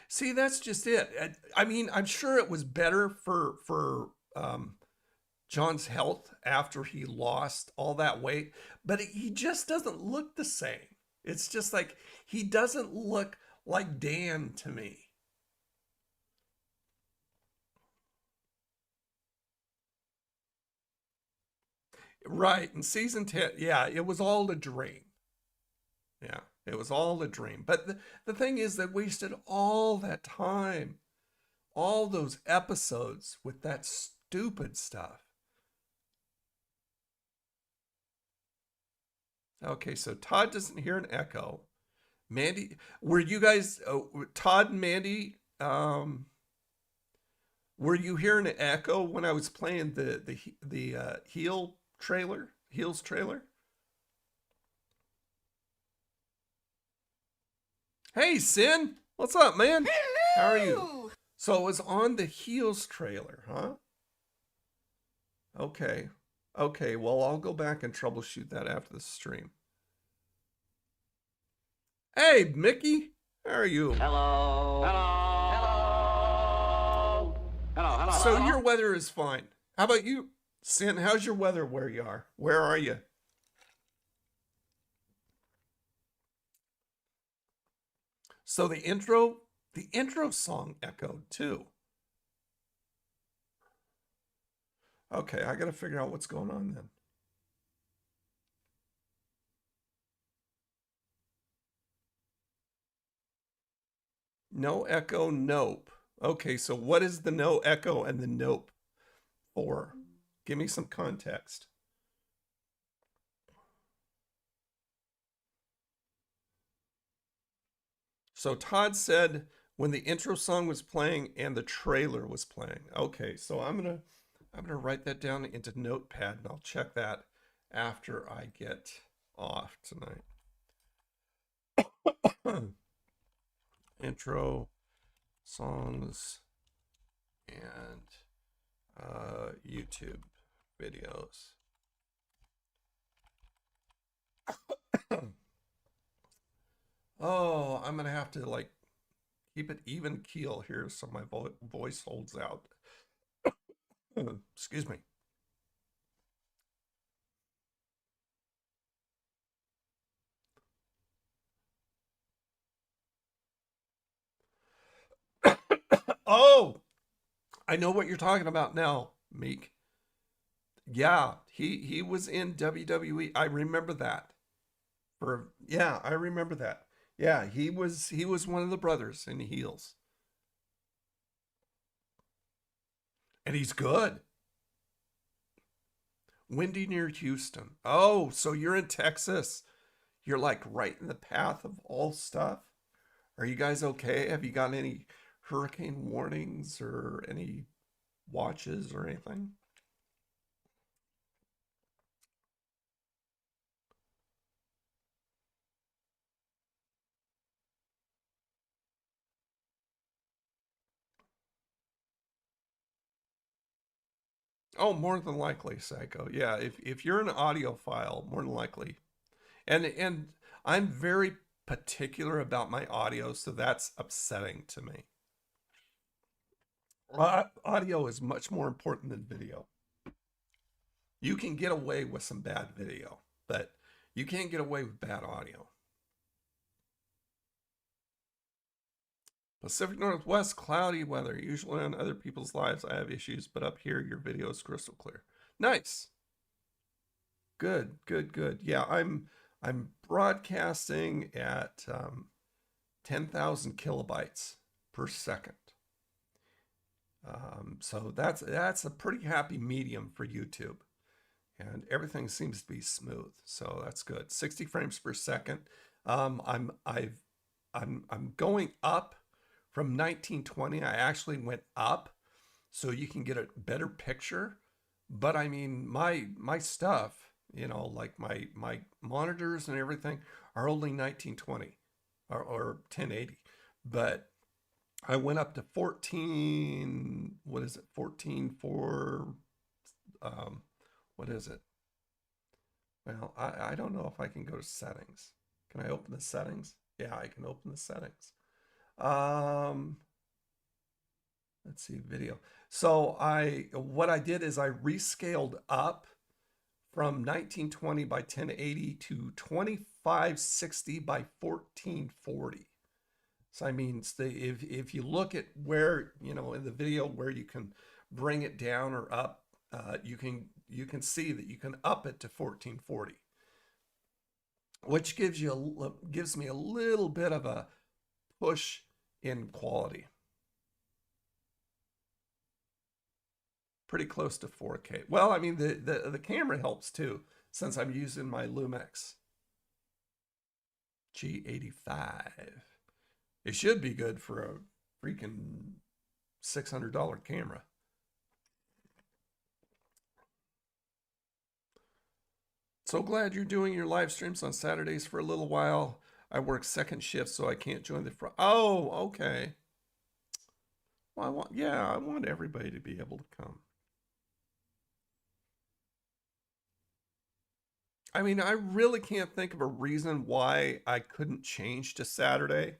See, that's just it. I mean, I'm sure it was better for John's health after he lost all that weight, but he just doesn't look the same. It's just like he doesn't look like Dan to me. Right, in season 10, yeah, it was all a dream. Yeah, it was all a dream. But the thing is, they wasted all that time, all those episodes with that stupid stuff. Okay, so Todd doesn't hear an echo. Mandy, were you guys, Todd and Mandy, were you hearing an echo when I was playing the Heels trailer? Hey, Sin, what's up, man? Hello. How are you? So it was on the Heels trailer, huh? Okay. Okay, well, I'll go back and troubleshoot that after the stream. Hey, Mickey, how are you?
Hello. Hello. Hello. Hello.
So your weather is fine. How about you, Sin? How's your weather where you are? Where are you? So the intro song echoed too. Okay, I got to figure out what's going on then. No echo, nope. Okay, so what is the no echo and the nope for? Give me some context. So Todd said when the intro song was playing and the trailer was playing. Okay, so I'm gonna write that down into Notepad and I'll check that after I get off tonight. Intro songs and YouTube videos. Oh, I'm gonna have to like keep it even keel here so my voice holds out. Excuse me. Oh, I know what you're talking about now, Meek. Yeah, he was in WWE. I remember that. I remember that. Yeah, he was one of the brothers in Heels. And he's good. Windy near Houston. Oh, so you're in Texas. You're like right in the path of all stuff. Are you guys okay? Have you gotten any hurricane warnings or any watches or anything? Oh, more than likely, Psycho. Yeah, if you're an audiophile, more than likely. And I'm very particular about my audio, so that's upsetting to me. Audio is much more important than video. You can get away with some bad video, but you can't get away with bad audio. Pacific Northwest, cloudy weather. Usually on other people's lives, I have issues, but up here, your video is crystal clear. Nice. Good, good, good. Yeah, I'm broadcasting at 10,000 kilobytes per second. So that's a pretty happy medium for YouTube, and everything seems to be smooth. So that's good. 60 frames per second. I'm going up from 1920. I actually went up so you can get a better picture. But I mean, my stuff, you know, like my monitors and everything are only 1920 or 1080. But I went up to 14, what is it? 14 for, what is it? Well, I don't know if I can go to settings. Can I open the settings? Yeah, I can open the settings. Let's see, video. So what I did is I rescaled up from 1920 by 1080 to 2560 by 1440. So I mean, if you look at where, you know, in the video where you can bring it down or up, you can see that you can up it to 1440, which gives me a little bit of a push in quality. Pretty close to 4K. Well, I mean, the camera helps too, since I'm using my Lumix G85. It should be good for a freaking $600 camera. So glad you're doing your live streams on Saturdays for a little while. I work second shift, so I can't join the Oh, okay. Well, I want everybody to be able to come. I mean, I really can't think of a reason why I couldn't change to Saturday.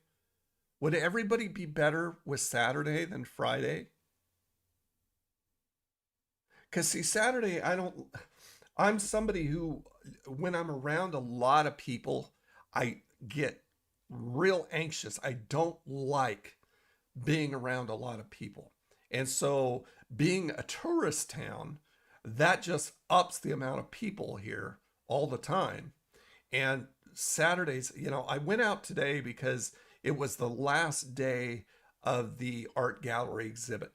Would everybody be better with Saturday than Friday? Because see, Saturday, I'm somebody who, when I'm around a lot of people, I get real anxious. I don't like being around a lot of people. And so being a tourist town, that just ups the amount of people here all the time. And Saturdays, you know, I went out today because it was the last day of the art gallery exhibit.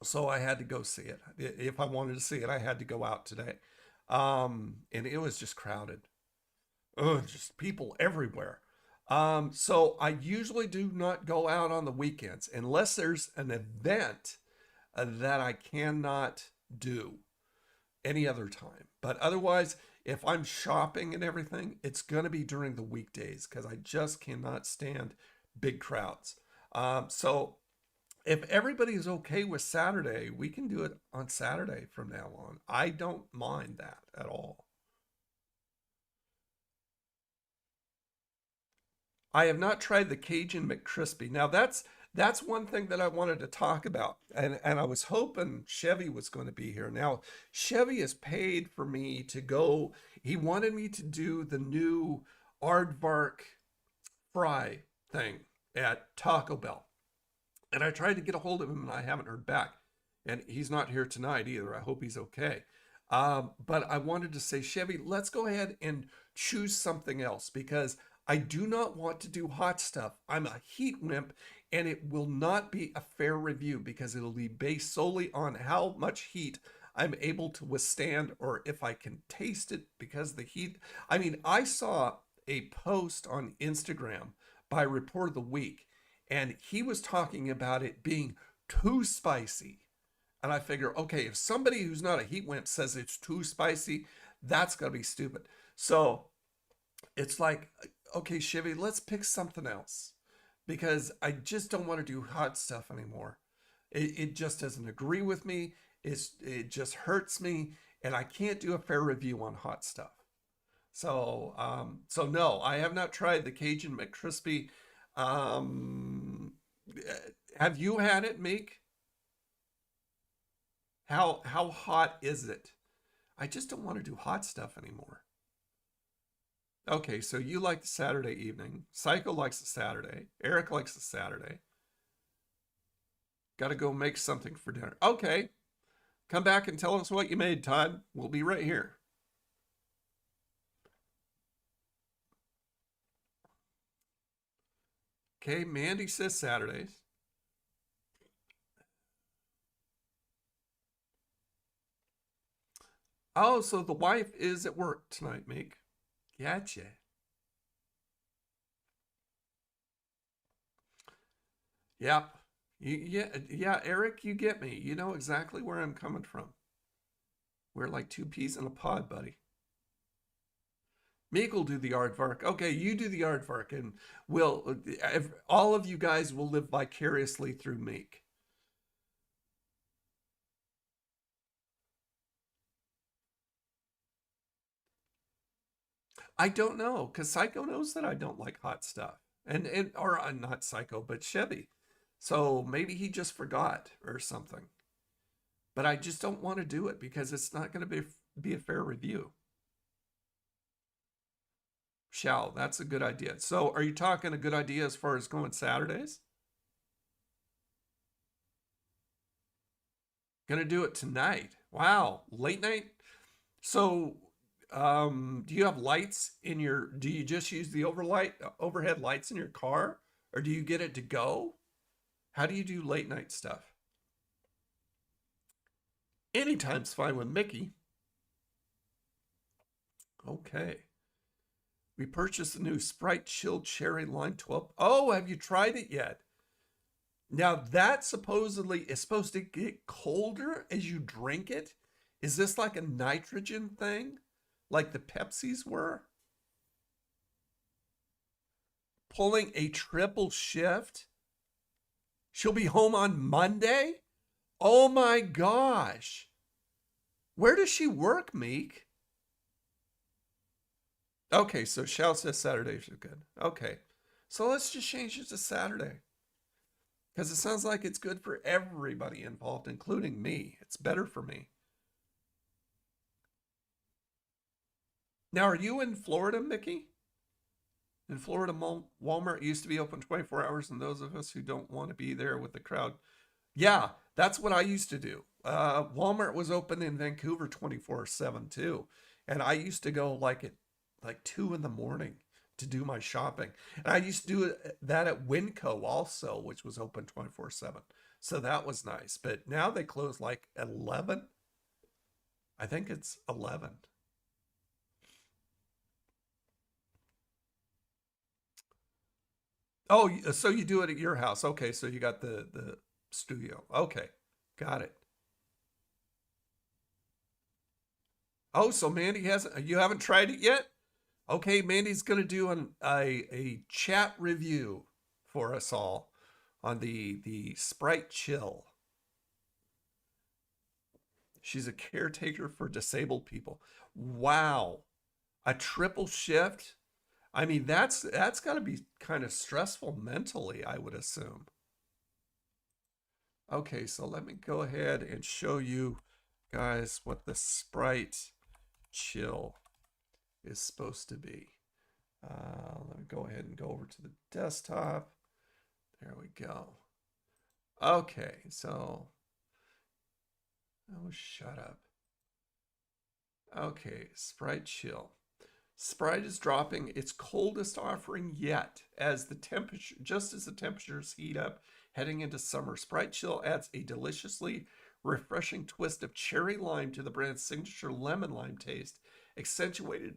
So I had to go see it. If I wanted to see it, I had to go out today. And it was just crowded. Oh, just people everywhere. So I usually do not go out on the weekends unless there's an event that I cannot do any other time. But otherwise, if I'm shopping and everything, it's going to be during the weekdays because I just cannot stand big crowds. So if everybody is okay with Saturday, we can do it on Saturday from now on. I don't mind that at all. I have not tried the Cajun McCrispy. Now that's one thing that I wanted to talk about. And I was hoping Chevy was going to be here. Now, Chevy has paid for me to go. He wanted me to do the new aardvark fry thing at Taco Bell. And I tried to get a hold of him and I haven't heard back. And he's not here tonight either. I hope he's okay. But I wanted to say, Chevy, let's go ahead and choose something else because I do not want to do hot stuff. I'm a heat wimp and it will not be a fair review because it'll be based solely on how much heat I'm able to withstand or if I can taste it because the heat. I mean, I saw a post on Instagram by Report of the Week, and he was talking about it being too spicy. And I figure, okay, if somebody who's not a heat wimp says it's too spicy, that's got to be stupid. So it's like, okay, Chevy, let's pick something else because I just don't want to do hot stuff anymore. It just doesn't agree with me. It just hurts me, and I can't do a fair review on hot stuff. So so no, I have not tried the Cajun McCrispy. Have you had it, Meek? How hot is it? I just don't want to do hot stuff anymore. Okay, so you like the Saturday evening. Psycho likes the Saturday. Eric likes the Saturday. Got to go make something for dinner. Okay. Come back and tell us what you made, Todd. We'll be right here. Okay, Mandy says Saturdays. Oh, so the wife is at work tonight, Meek. Gotcha. Yep. Yeah, Eric, you get me. You know exactly where I'm coming from. We're like two peas in a pod, buddy. Meek will do the aardvark. Okay, you do the aardvark, and all of you guys will live vicariously through Meek. I don't know, because Psycho knows that I don't like hot stuff. Or not Psycho, but Chevy. So maybe he just forgot or something. But I just don't want to do it because it's not going to be a fair review. That's a good idea. So are you talking a good idea as far as going Saturdays? Gonna do it tonight. Wow, late night. So do you have lights in do you just use the overhead lights in your car, or do you get it to go? How do you do late night stuff? Anytime's fine with Mickey. Okay. We purchased the new Sprite Chilled Cherry Lime 12. Oh, have you tried it yet? Now that supposedly is supposed to get colder as you drink it. Is this like a nitrogen thing? Like the Pepsis were? Pulling a triple shift? She'll be home on Monday? Oh my gosh. Where does she work, Meek? Okay, so Shao says Saturdays are good. Okay, so let's just change it to Saturday. Because it sounds like it's good for everybody involved, including me. It's better for me. Now, are you in Florida, Mickey? In Florida, Walmart used to be open 24 hours, and those of us who don't want to be there with the crowd. Yeah, that's what I used to do. Walmart was open in Vancouver 24/7 too. And I used to go like 2 in the morning to do my shopping. And I used to do that at Winco also, which was open 24/7. So that was nice. But now they close like 11. I think it's 11. Oh, so you do it at your house. Okay, so you got the studio. Okay, got it. Oh, so Mandy you haven't tried it yet? Okay, Mandy's going to do a chat review for us all on the Sprite Chill. She's a caretaker for disabled people. Wow. A triple shift? I mean, that's got to be kind of stressful mentally, I would assume. Okay, so let me go ahead and show you guys what the Sprite Chill is supposed to be. Let me go ahead and go over to the desktop. There we go. Okay, so, oh, shut up. Okay, Sprite Chill. Sprite is dropping its coldest offering yet as the temperatures heat up heading into summer. Sprite Chill adds a deliciously refreshing twist of cherry lime to the brand's signature lemon lime taste, accentuated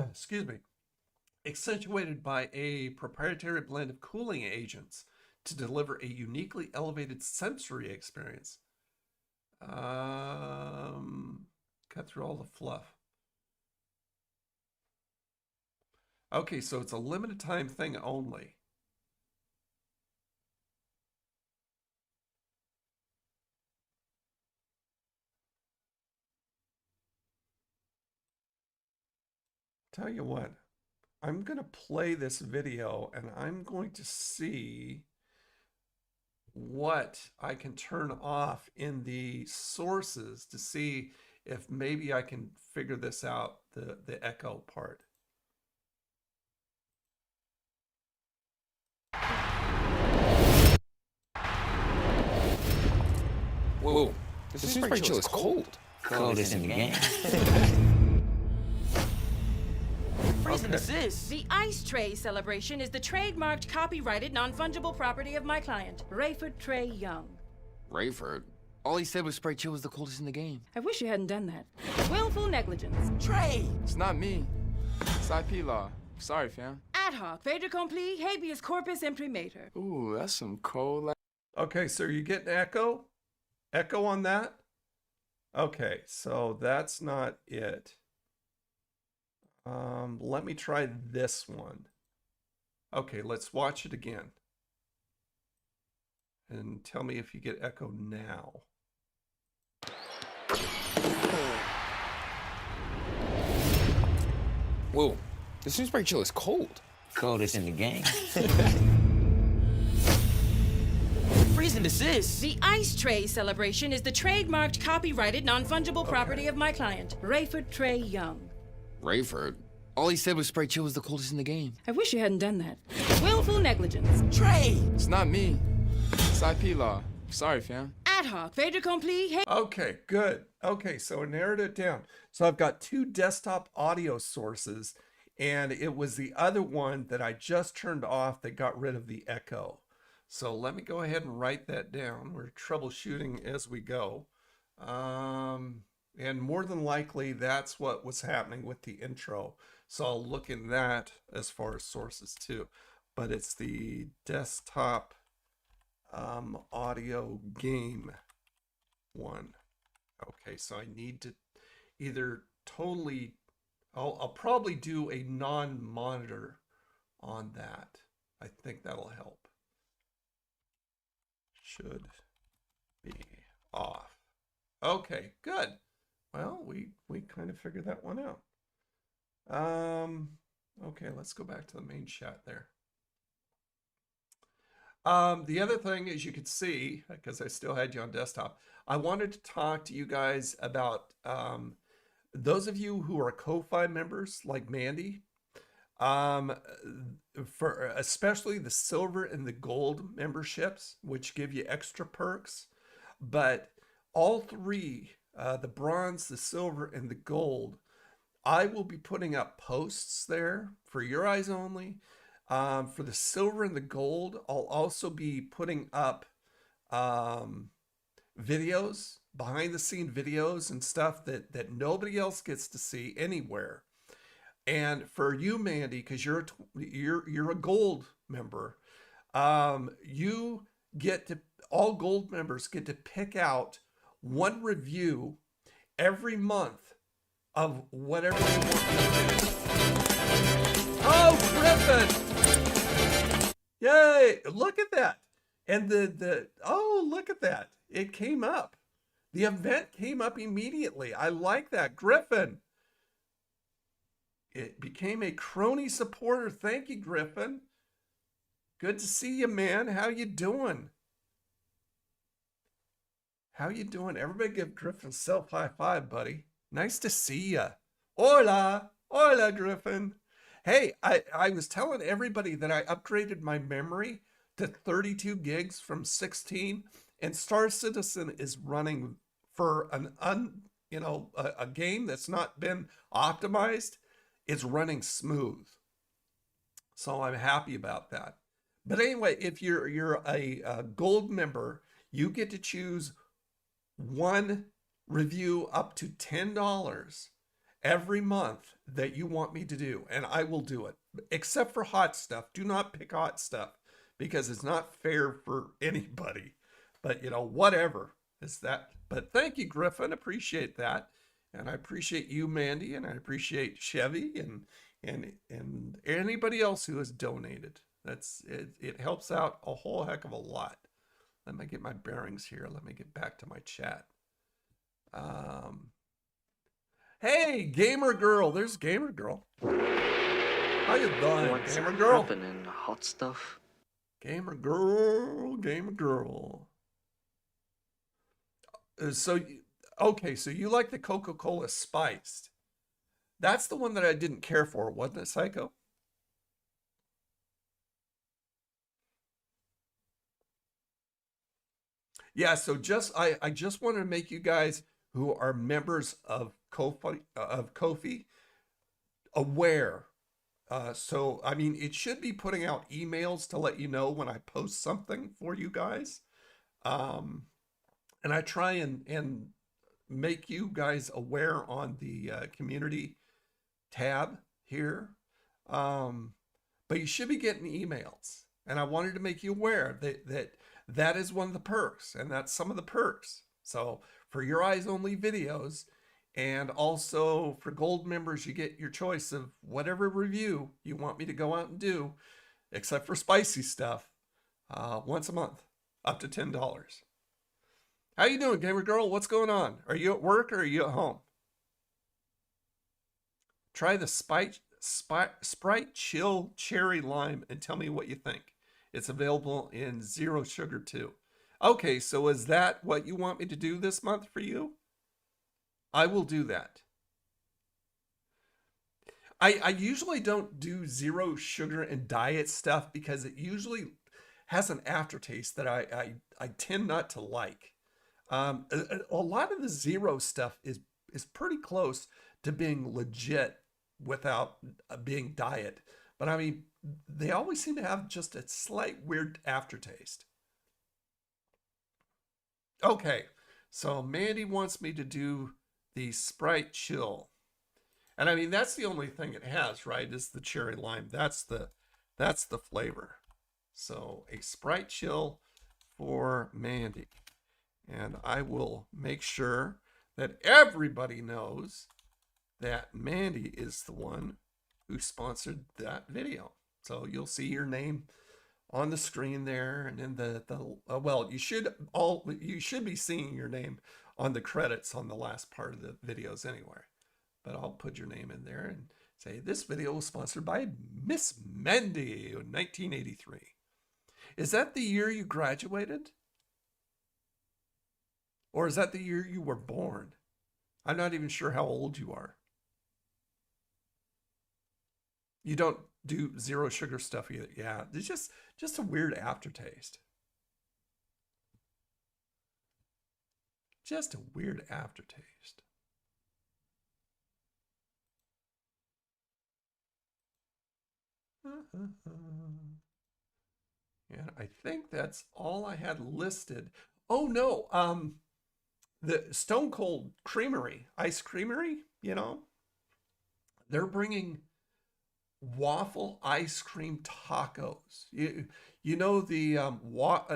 excuse me, accentuated by a proprietary blend of cooling agents to deliver a uniquely elevated sensory experience. Cut through all the fluff. Okay, so it's a limited time thing only. Tell you what, I'm going to play this video and I'm going to see what I can turn off in the sources to see if maybe I can figure this out, the echo part.
Whoa, this Sprite Chill is cold.
Coldest in the game.
Reason this is. The Ice Tray celebration is the trademarked, copyrighted, non-fungible property of my client, Rayford Trey Young.
Rayford? All he said was Sprite Chill was the coldest in the game.
I wish you hadn't done that. Willful negligence.
Trey!
It's not me. It's IP law. Sorry, fam.
Ad hoc, fait accompli, habeas corpus imprimatur.
Ooh, that's some cold.
Okay, so you get an echo? Echo on that? Okay, so that's not it. Let me try this one. Okay, let's watch it again. And tell me if you get echo now.
Whoa, this new Sprite Chill is cold.
Coldest in the game.
Reason this is. The Ice Tray celebration is the trademarked, copyrighted, non-fungible property of my client, Rayford Trey Young.
Rayford? All he said was Sprite Chill was the coldest in the game.
I wish you hadn't done that. Willful negligence.
Trey!
It's not me. It's IP law. Sorry, fam.
Ad hoc, fait accompli,
Okay, good. Okay, so I narrowed it down. So I've got two desktop audio sources, and it was the other one that I just turned off that got rid of the echo. So let me go ahead and write that down. We're troubleshooting as we go. And more than likely, that's what was happening with the intro. So I'll look in that as far as sources too. But it's the desktop audio game one. Okay, so I need to either totally, I'll probably do a non-monitor on that. I think that'll help. Should be off. Okay, good. Well, we kind of figured that one out. Okay, let's go back to the main chat there. The other thing, as you could see, because I still had you on desktop, I wanted to talk to you guys about those of you who are Ko-Fi members like Mandy, for especially the silver and the gold memberships, which give you extra perks, but all three, the bronze, the silver, and the gold, I will be putting up posts there for your eyes only. For the silver and the gold, I'll also be putting up videos, behind the scene videos and stuff that nobody else gets to see anywhere. And for you, Mandy, because you're a gold member, you get to, all gold members get to pick out one review every month of whatever they want to do. Oh, Griffin! Yay! Look at that. And oh, look at that. It came up. The event came up immediately. I like that. Griffin. It became a Crony supporter. Thank you, Griffin. Good to see you, man. How you doing? How you doing? Everybody give Griffin a self high five, buddy. Nice to see you. Hola. Hola, Griffin. Hey, I was telling everybody that I upgraded my memory to 32 gigs from 16, and Star Citizen is running for a game that's not been optimized. It's running smooth. So I'm happy about that. But anyway, if you're a gold member, you get to choose one review up to $10 every month that you want me to do, and I will do it, except for hot stuff. Do not pick hot stuff because it's not fair for anybody. But you know, whatever is that. But thank you, Griffin. Appreciate that. And I appreciate you, Mandy, and I appreciate Chevy and anybody else who has donated. That's it. It helps out a whole heck of a lot. Let me get my bearings here. Let me get back to my chat. Hey, Gamer Girl. There's Gamer Girl. How you doing,
What's
Gamer Girl?
happening, hot stuff?
Gamer Girl, Gamer Girl. Okay, so you like the Coca-Cola spiced. That's the one that I didn't care for, wasn't it, Psycho? Yeah, so I just wanted to make you guys who are members of Ko-fi aware. So I mean, it should be putting out emails to let you know when I post something for you guys. And I try and make you guys aware on the community tab here. But you should be getting emails. And I wanted to make you aware that is one of the perks, and that's some of the perks. So for your eyes only videos, and also for gold members, you get your choice of whatever review you want me to go out and do, except for spicy stuff, once a month, up to $10. How you doing, Gamer Girl? What's going on? Are you at work or are you at home? Try the Sprite Chill Cherry Lime and tell me what you think. It's available in 0 sugar too. Okay, so is that what you want me to do this month for you? I will do that. I usually don't do 0 sugar and diet stuff because it usually has an aftertaste that I tend not to like. A lot of the 0 stuff is pretty close to being legit without being diet. But I mean, they always seem to have just a slight weird aftertaste. Okay, so Mandy wants me to do the Sprite Chill. And I mean, that's the only thing it has, right? Is the cherry lime. That's the flavor. So a Sprite Chill for Mandy. And I will make sure that everybody knows that Mandy is the one who sponsored that video. So you'll see your name on the screen there, and then well, you should be seeing your name on the credits on the last part of the videos anyway. But I'll put your name in there and say this video was sponsored by Miss Mandy in 1983. Is that the year you graduated? Or is that the year you were born? I'm not even sure how old you are. You don't do 0 sugar stuff either. Yeah, it's just a weird aftertaste. Just a weird aftertaste. And I think that's all I had listed. Oh no, the Stone Cold Creamery, Ice Creamery, you know, they're bringing waffle ice cream tacos. You know the what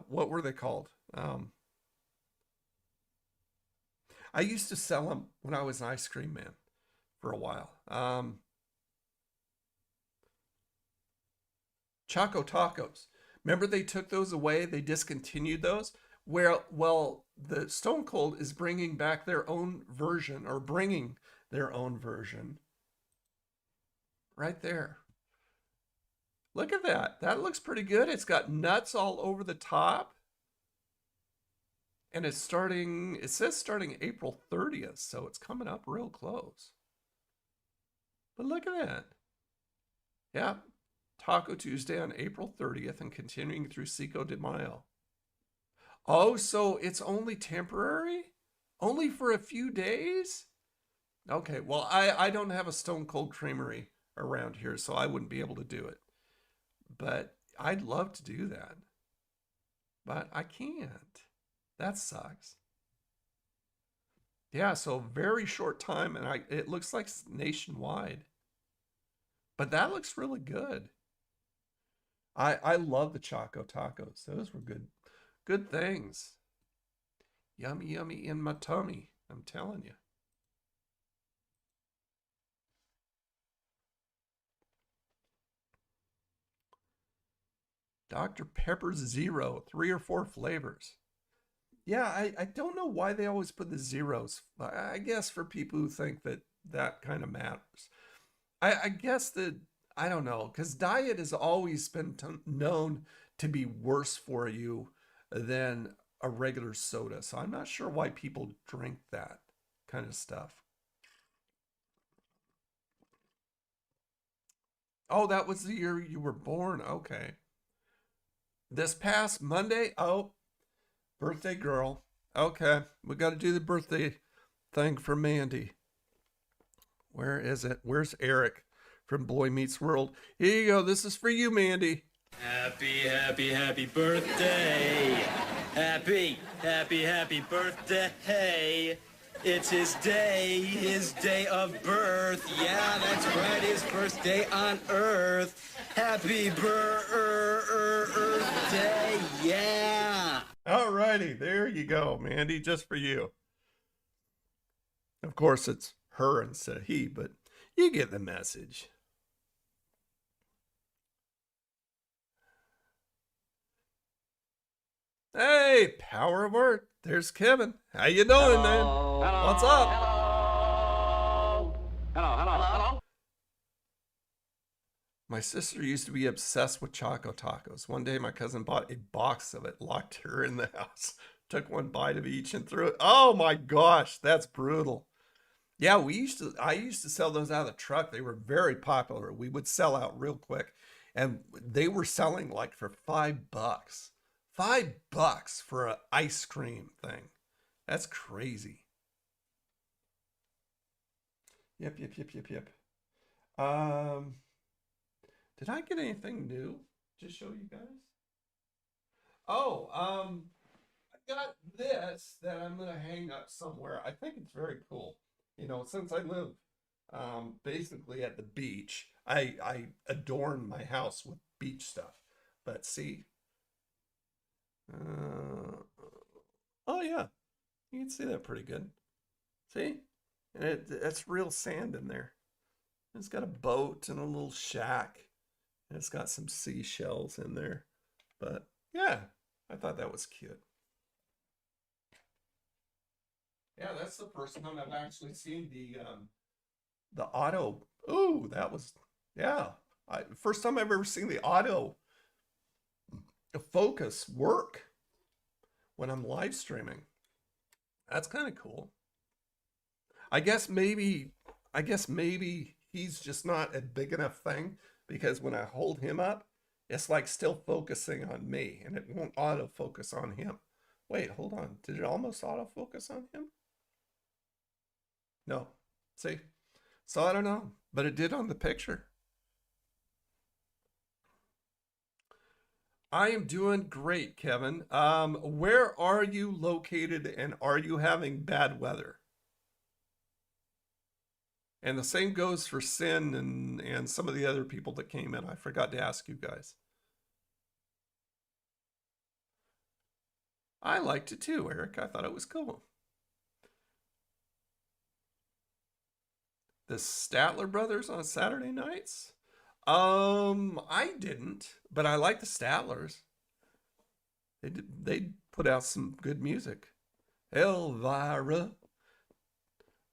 were they called? I used to sell them when I was an ice cream man for a while. Choco Tacos. Remember they took those away? They discontinued those. Well, the Stone Cold is bringing back their own version, or bringing their own version. Right there. Look at that. That looks pretty good. It's got nuts all over the top. And it's starting, it says starting April 30th, so it's coming up real close. But look at that. Yeah. Taco Tuesday on April 30th and continuing through Cinco de Mayo. Oh, so it's only temporary? Only for a few days? Okay, well, I don't have a Stone Cold Creamery around here, so I wouldn't be able to do it. But I'd love to do that. But I can't. That sucks. Yeah, so very short time, and it looks like nationwide. But that looks really good. I love the Choco Tacos. Those were good things. Yummy, yummy in my tummy. I'm telling you. Dr. Pepper Zero, 3 or 4 flavors. Yeah, I don't know why they always put the zeros. I guess for people who think that kind of matters. I guess that, I don't know, because diet has always been known to be worse for you than a regular soda. So I'm not sure why people drink that kind of stuff. Oh, that was the year you were born. Okay. This past Monday, oh, birthday girl. Okay, we got to do the birthday thing for Mandy. Where is it? Where's Eric from Boy Meets World? Here you go. This is for you, Mandy.
Happy, happy, happy birthday. Happy, happy, happy birthday. It's his day of birth. Yeah, that's right, his first day on earth. Happy birthday, yeah.
All righty, there you go, Mandy, just for you. Of course, it's her instead of he, but you get the message. Hey, power of art. There's Kevin. How you doing, man? What's up?
Hello.
My sister used to be obsessed with Choco Tacos. One day, my cousin bought a box of it, locked her in the house, took one bite of each and threw it. Oh my gosh, that's brutal. Yeah, I used to sell those out of the truck. They were very popular. We would sell out real quick, and they were selling like for $5. $5 for an ice cream thing. That's crazy. Yep. Did I get anything new to show you guys? Oh, I got this that I'm gonna hang up somewhere. I think it's very cool. You know, since I live basically at the beach, I adorn my house with beach stuff. But see, oh yeah, you can see that pretty good. See, and that's real sand in there. It's got a boat and a little shack, and it's got some seashells in there. But yeah, I thought that was cute. Yeah, that's the first time I've actually seen the auto. Ooh, that was, yeah. First time I've ever seen the auto focus work when I'm live streaming. That's kind of cool. I guess maybe he's just not a big enough thing, because when I hold him up, it's like still focusing on me and it won't autofocus on him. Wait, hold on. Did it almost autofocus on him? No. See? So I don't know, but it did on the picture. I am doing great, Kevin. Where are you located, and are you having bad weather? And the same goes for Sin and some of the other people that came in. I forgot to ask you guys. I liked it too, Eric. I thought it was cool. The Statler Brothers on Saturday nights? I didn't, but I like the Statlers. They put out some good music. Elvira,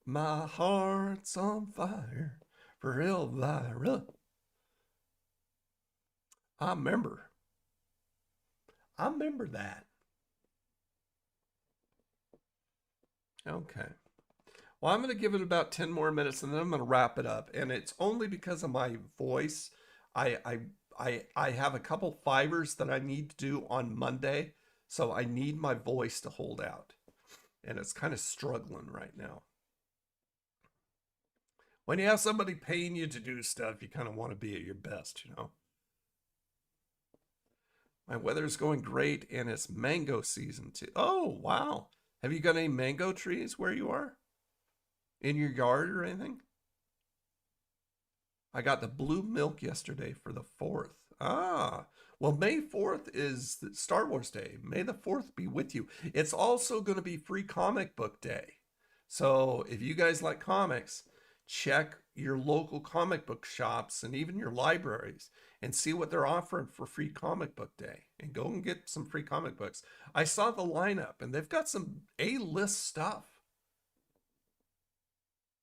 my heart's on fire for Elvira. I remember that. Okay. Well, I'm going to give it about 10 more minutes, and then I'm going to wrap it up. And it's only because of my voice. I have a couple fibers that I need to do on Monday, so I need my voice to hold out. And it's kind of struggling right now. When you have somebody paying you to do stuff, you kind of want to be at your best, you know? My weather's going great, and it's mango season too. Oh, wow. Have you got any mango trees where you are? In your yard or anything? I got the blue milk yesterday for the 4th. Ah, well, May 4th is Star Wars Day. May the 4th be with you. It's also going to be Free Comic Book Day. So if you guys like comics, check your local comic book shops and even your libraries and see what they're offering for Free Comic Book Day. And go and get some free comic books. I saw the lineup, and they've got some A-list stuff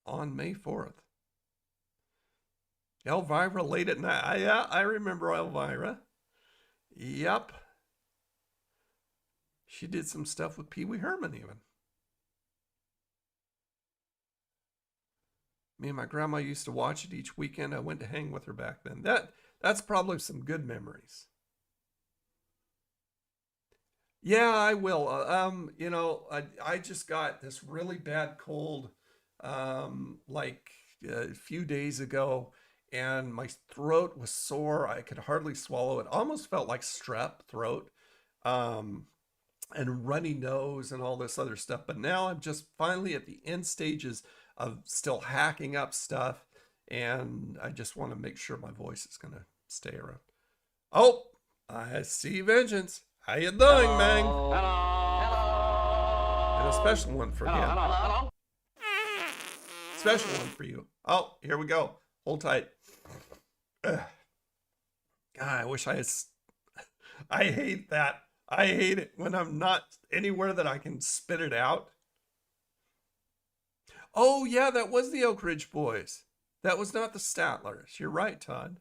on May 4th. Elvira late at night. Yeah, I remember Elvira. Yep. She did some stuff with Pee Wee Herman even. Me and my grandma used to watch it each weekend. I went to hang with her back then. That's probably some good memories. Yeah, I will. You know, I just got this really bad cold like a few days ago, and my throat was sore. I could hardly swallow. It almost felt like strep throat, and runny nose and all this other stuff. But now I'm just finally at the end stages of still hacking up stuff, and I just want to make sure my voice is going to stay around. Oh, I see Vengeance. How you doing, man? And a special one for him. Special one for you. Oh, here we go. Hold tight. God, I wish I had... I hate that. I hate it when I'm not anywhere that I can spit it out. Oh, yeah, that was the Oak Ridge Boys. That was not the Statlers. You're right, Todd.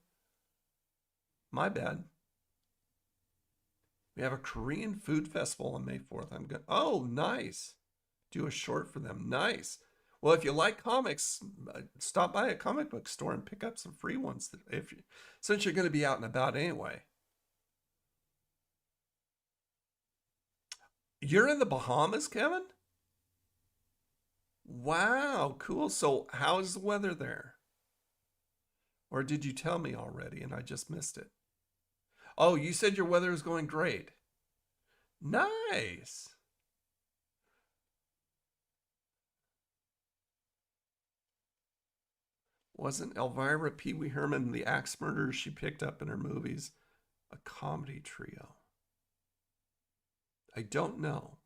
My bad. We have a Korean food festival on May 4th. I'm good. Oh, nice. Do a short for them. Nice. Well, if you like comics, stop by a comic book store and pick up some free ones since you're going to be out and about anyway. You're in the Bahamas, Kevin? Wow, cool. So how's the weather there? Or did you tell me already and I just missed it? Oh, you said your weather is going great. Nice. Wasn't Elvira Pee Wee Herman the axe murderer she picked up in her movies a comedy trio? I don't know.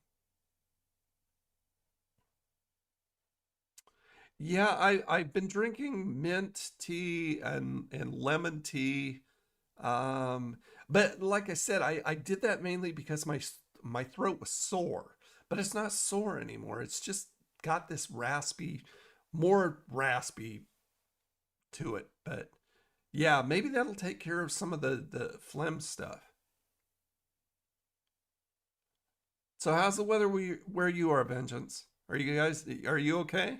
Yeah, I've been drinking mint tea and lemon tea. But like I said, I did that mainly because my throat was sore. But it's not sore anymore. It's just got this raspy, more raspy to it. But yeah, maybe that'll take care of some of the phlegm stuff. So how's the weather where you are, Vengeance? Are you okay?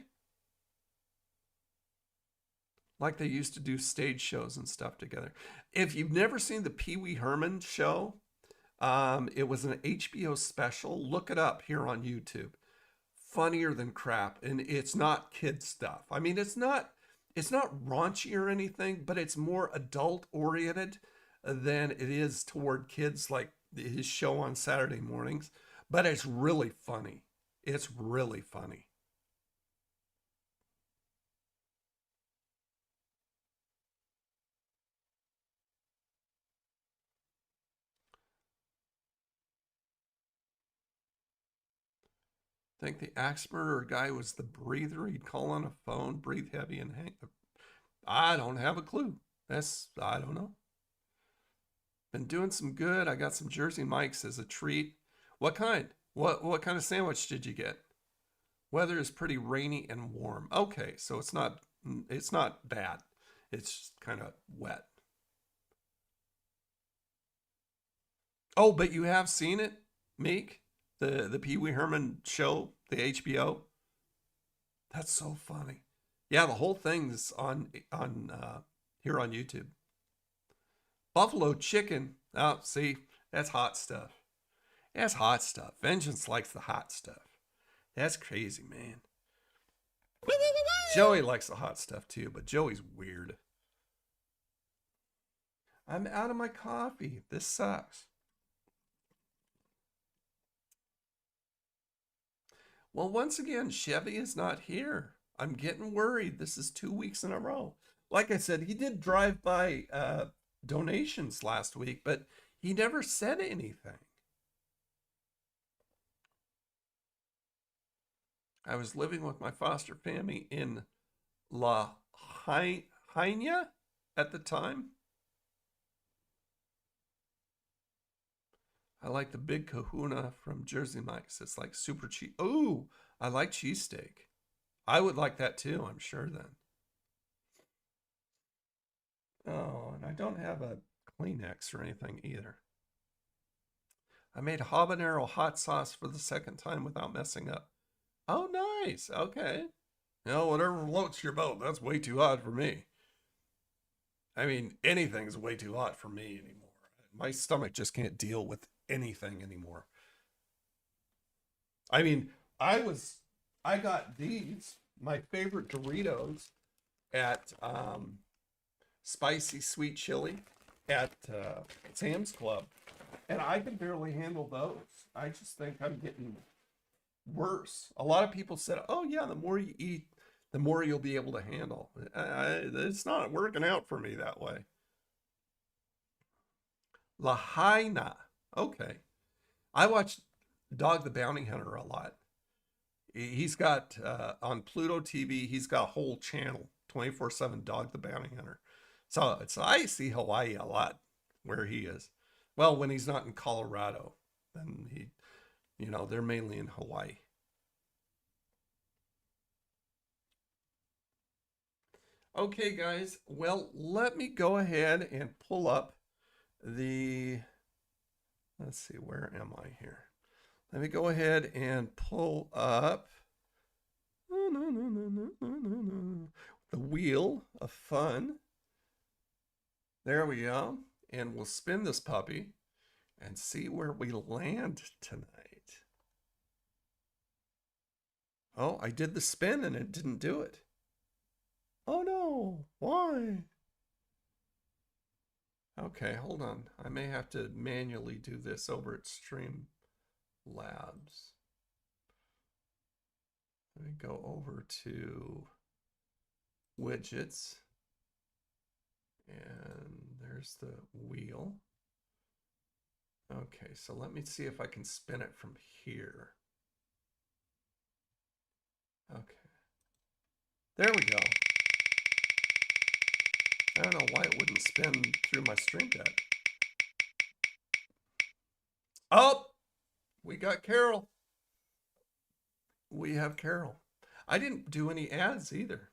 Like they used to do stage shows and stuff together. If you've never seen the Pee Wee Herman show, it was an HBO special. Look it up here on YouTube. Funnier than crap, and it's not kid stuff. I mean, it's not raunchy or anything, but it's more adult oriented than it is toward kids, like his show on Saturday mornings. But it's really funny. It's really funny. I think the axe murderer guy was the breather. He'd call on a phone, breathe heavy, and hang. I don't have a clue. I don't know. Been doing some good. I got some Jersey Mike's as a treat. What kind? What kind of sandwich did you get? Weather is pretty rainy and warm. Okay, so it's not bad. It's just kind of wet. Oh, but you have seen it, Meek? The Pee Wee Herman show, the HBO. That's so funny. Yeah, the whole thing's on here on YouTube. Buffalo chicken. Oh, see, that's hot stuff. That's hot stuff. Vengeance likes the hot stuff. That's crazy, man. Joey likes the hot stuff too, but Joey's weird. I'm out of my coffee. This sucks. Well, once again, Chevy is not here. I'm getting worried. This is 2 weeks in a row. Like I said, he did drive by donations last week, but he never said anything. I was living with my foster family in La Haina at the time. I like the big kahuna from Jersey Mike's. It's like super cheap. Oh, I like cheesesteak. I would like that too, I'm sure then. Oh, and I don't have a Kleenex or anything either. I made habanero hot sauce for the second time without messing up. Oh, nice. Okay. You know, whatever floats your boat. That's way too hot for me. I mean, anything's way too hot for me anymore. My stomach just can't deal with anything anymore. I mean, I got these, my favorite Doritos at Spicy Sweet Chili at Sam's Club. And I can barely handle those. I just think I'm getting worse. A lot of people said, oh yeah, the more you eat, the more you'll be able to handle. It's not working out for me that way. Lahaina. Okay. I watched Dog the Bounty Hunter a lot. He's got, on Pluto TV, he's got a whole channel, 24/7 Dog the Bounty Hunter. So I see Hawaii a lot where he is. Well, when he's not in Colorado, then they're mainly in Hawaii. Okay, guys. Well, let me go ahead and pull up let's see, where am I here? Let me go ahead and pull up the Wheel of Fun. There we go. And we'll spin this puppy and see where we land tonight. Oh, I did the spin and it didn't do it. Oh no, why? Okay, hold on. I may have to manually do this over at Stream Labs. Let me go over to widgets. And there's the wheel. Okay, so let me see if I can spin it from here. Okay. There we go. I don't know why it wouldn't spin through my Stream Deck. Oh, we got Carol. We have Carol. I didn't do any ads either.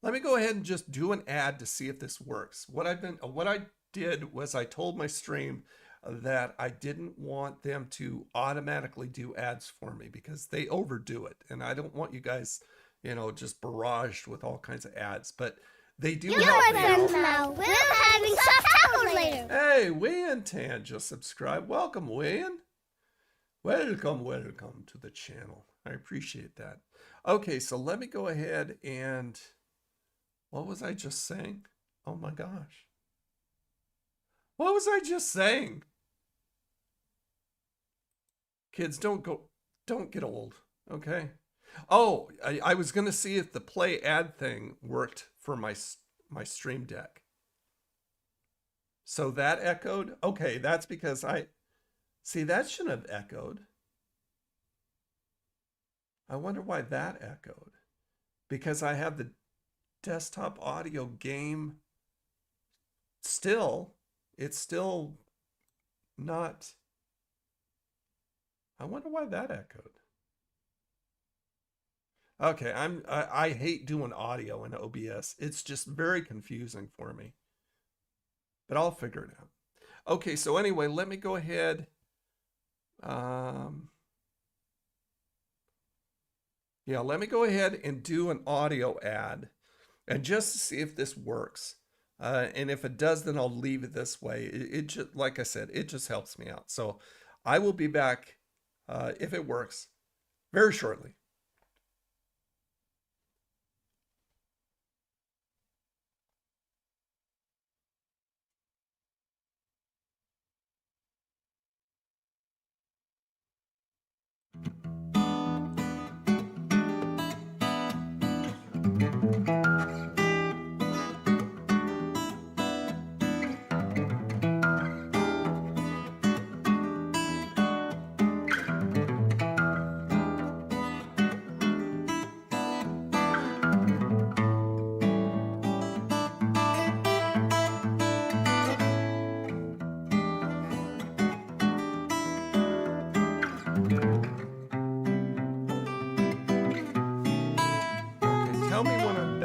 Let me go ahead and just do an ad to see if this works. What I did was I told my stream that I didn't want them to automatically do ads for me because they overdo it. And I don't want you guys, just barraged with all kinds of ads, but they do help me out.
Now. We're having soft tacos later.
Hey, Wayan Tan just subscribed. Welcome, Wayan. Welcome to the channel. I appreciate that. Okay, so let me go ahead and... What was I just saying? Oh my gosh. What was I just saying? Kids, don't get old, okay? Oh, I was going to see if the play ad thing worked for my Stream Deck. So that echoed? Okay, that's because see, that shouldn't have echoed. I wonder why that echoed. Because I have the desktop audio game still. It's still not. I wonder why that echoed. Okay, I hate doing audio in OBS. It's just very confusing for me. But I'll figure it out. Okay, so anyway, let me go ahead. Yeah, let me go ahead and do an audio ad. And just to see if this works. And if it does, then I'll leave it this way. It just, like I said, it just helps me out. So I will be back, if it works, very shortly.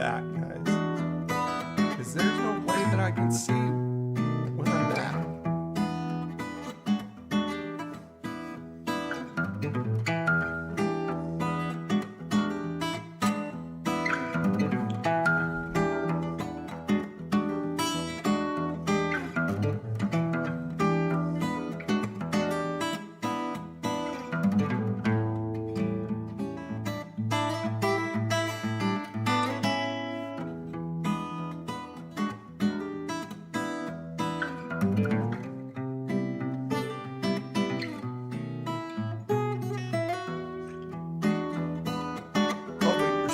back, guys. Because there's no way that I can see when I'm back.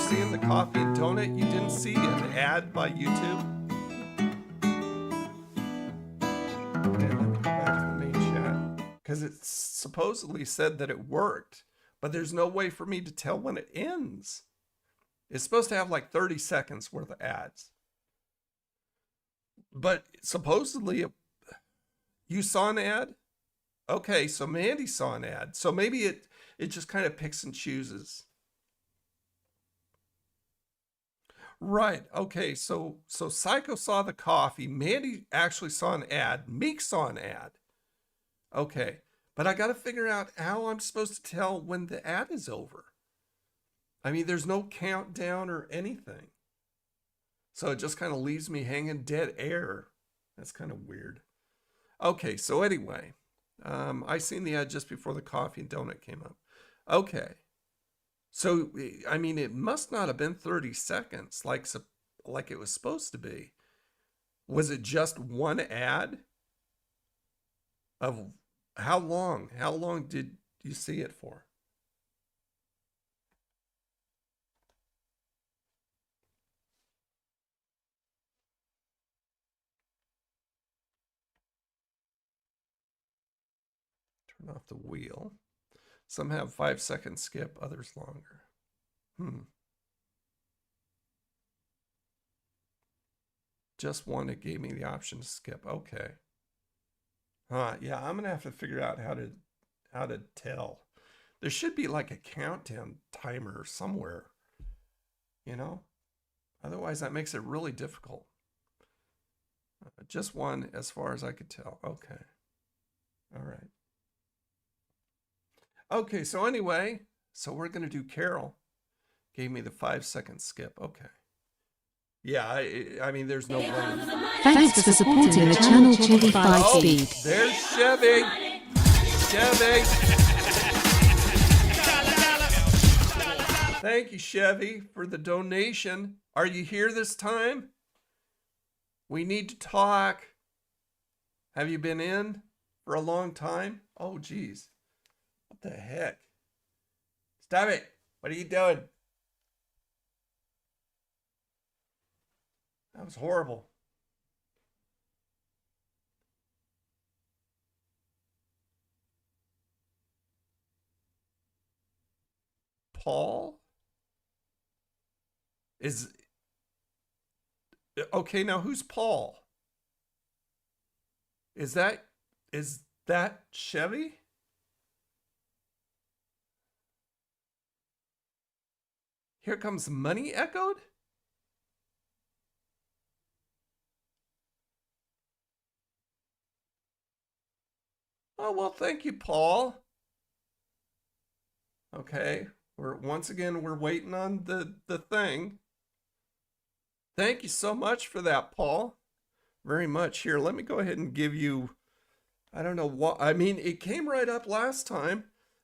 Seeing the coffee and donut, you didn't see an ad by YouTube? Okay, let me go back to the main chat. Because it supposedly said that it worked, but there's no way for me to tell when it ends. It's supposed to have like 30 seconds worth of ads. But supposedly, you saw an ad? Okay, so Mandy saw an ad. So maybe it just kind of picks and chooses. Right. Okay. So Psycho saw the coffee. Mandy actually saw an ad. Meek saw an ad. Okay. But I got to figure out how I'm supposed to tell when the ad is over. I mean, there's no countdown or anything. So it just kind of leaves me hanging dead air. That's kind of weird. Okay. So anyway, I seen the ad just before the coffee and donut came up. Okay. So, I mean, it must not have been 30 seconds like it was supposed to be. Was it just one ad? Of how long? How long did you see it for? Turn off the wheel. Some have 5-second skip, others longer. Just one, it gave me the option to skip. Okay. Yeah, I'm gonna have to figure out how to tell. There should be like a countdown timer somewhere, you know? Otherwise that makes it really difficult. Just one as far as I could tell. Okay. All right. Okay, so anyway, so we're going to do Carol. Gave me the 5-second skip. Okay. Yeah, I mean, there's no way.
Thanks for supporting the channel 25 speed.
There's Chevy. Chevy. Thank you, Chevy, for the donation. Are you here this time? We need to talk. Have you been in for a long time? Oh, geez. What the heck? Stop it. What are you doing? That was horrible. Paul? Okay, now who's Paul? Is that Chevy? Here comes money echoed? Oh, well, thank you, Paul. Okay, we're waiting on the thing. Thank you so much for that, Paul. Very much. Here, let me go ahead and give you, I don't know what, I mean, it came right up last time.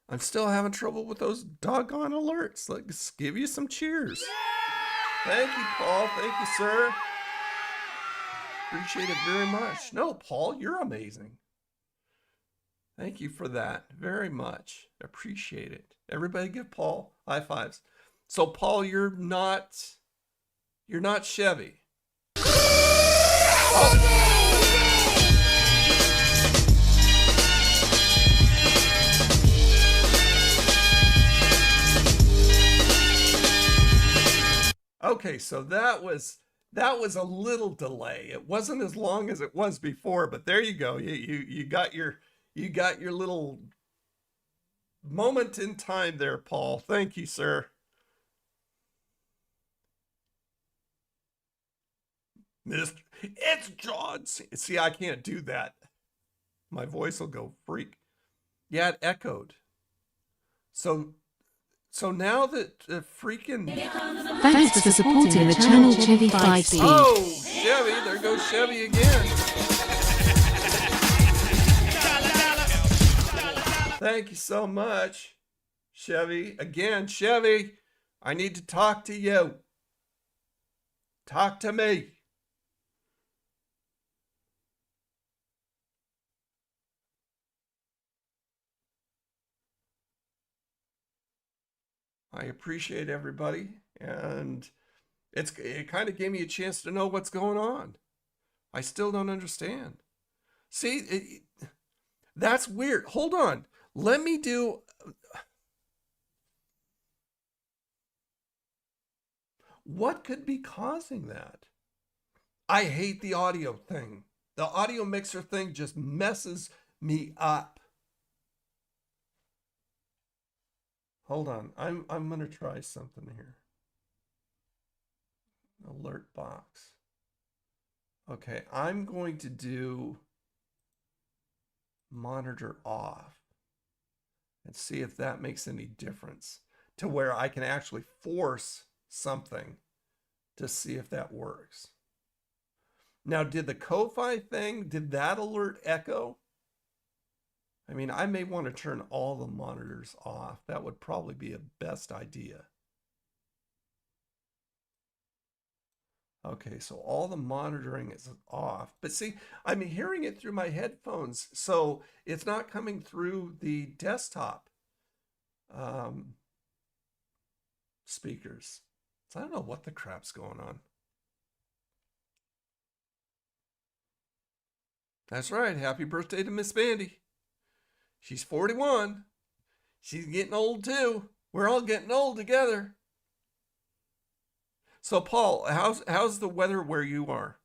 I'm still having trouble with those doggone alerts. Let's give you some cheers. Thank you, Paul. Thank you, sir. Appreciate it very much. No, Paul, you're amazing. Thank you for that very much. Appreciate it. Everybody give Paul high fives. So, Paul, you're not Chevy. Oh. Okay, so that was a little delay. It wasn't as long as it was before, but there you go. You got your little moment in time there, Paul. Thank you, sir. Mr. It's John. See, I can't do that. My voice will go freak. Yeah, it echoed. So now that freaking...
Thanks for supporting the channel Chevy 5C.
Oh, Chevy, there goes Chevy again. Thank you so much, Chevy. Again, Chevy, I need to talk to you. Talk to me. I appreciate everybody, and it kind of gave me a chance to know what's going on. I still don't understand. See, that's weird. Hold on. Let me do... What could be causing that? I hate the audio thing. The audio mixer thing just messes me up. Hold on. I'm going to try something here. Alert box. Okay, I'm going to do monitor off and see if that makes any difference to where I can actually force something to see if that works. Now, did the Ko-Fi thing, did that alert echo? I mean, I may want to turn all the monitors off. That would probably be a best idea. Okay, so all the monitoring is off. But see, I'm hearing it through my headphones, so it's not coming through the desktop speakers. So I don't know what the crap's going on. That's right. Happy birthday to Miss Bandy. She's 41. She's getting old too. We're all getting old together. So Paul, how's the weather where you are?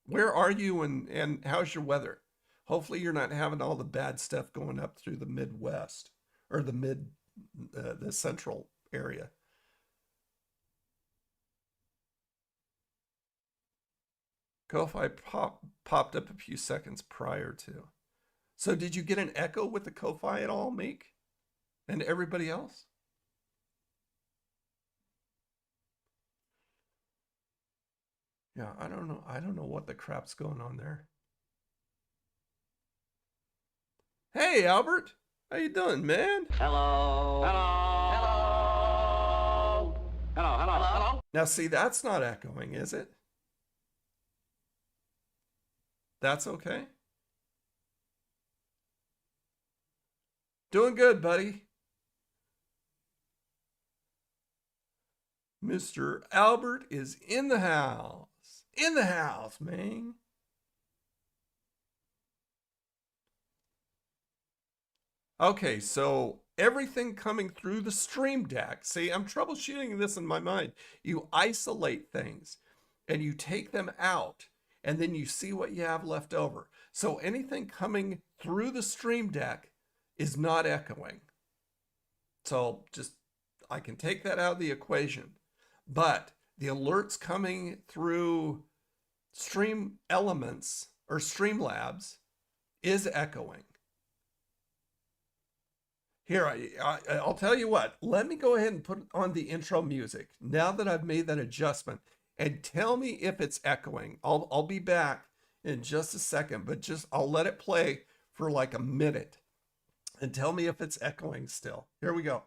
Where are you and how's your weather? Hopefully you're not having all the bad stuff going up through the Midwest or the central area. Ko-Fi popped up a few seconds prior to. So did you get an echo with the Ko-Fi at all, Meek? And everybody else? Yeah, I don't know. I don't know what the crap's going on there. Hey, Albert. How you doing, man?
Hello. Hello. Hello. Hello. Hello. Hello.
Now, see, that's not echoing, is it? That's okay. Doing good, buddy. Mr. Albert is in the house. In the house, man. Okay, so everything coming through the Stream Deck. See, I'm troubleshooting this in my mind. You isolate things and you take them out and then you see what you have left over. So anything coming through the Stream Deck is not echoing. So just, I can take that out of the equation. But the alerts coming through Stream Elements or Streamlabs is echoing. Here, I'll tell you what. Let me go ahead and put on the intro music now that I've made that adjustment, and tell me if it's echoing. I'll be back in just a second, but I'll let it play for like a minute and tell me if it's echoing still. Here we go.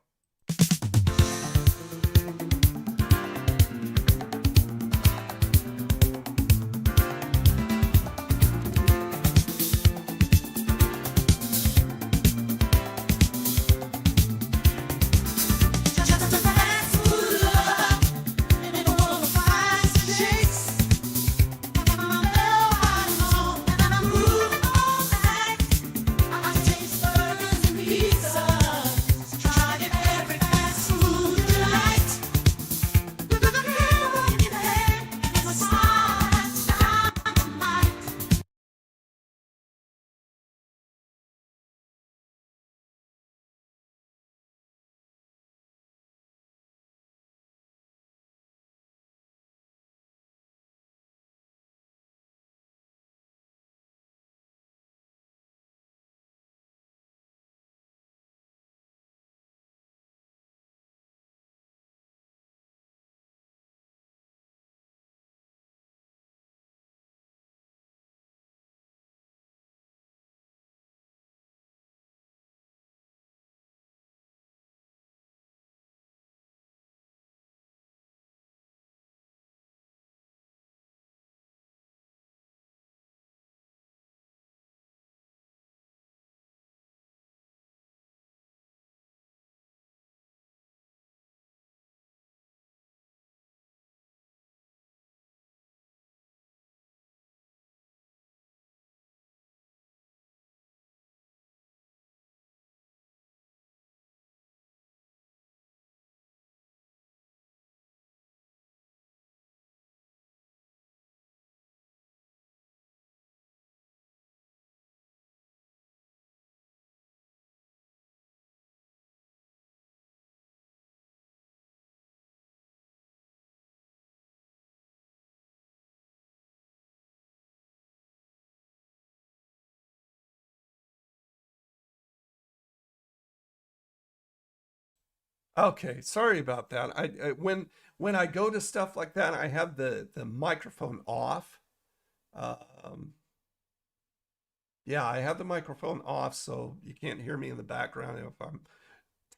Okay, sorry about that. When I go to stuff like that, I have the microphone off. Yeah, I have the microphone off, so you can't hear me in the background if I'm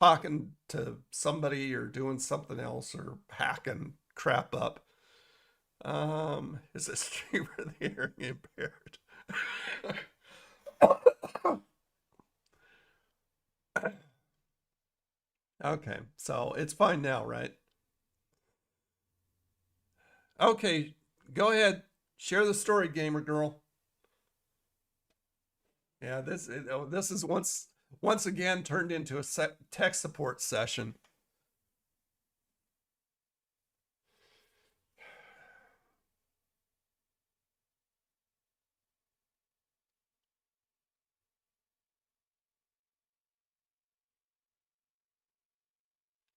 talking to somebody or doing something else or hacking crap up. Is a streamer the hearing impaired? Okay, so it's fine now, right? Okay, go ahead. Share the story, gamer girl. Yeah, this is once again turned into a tech support session.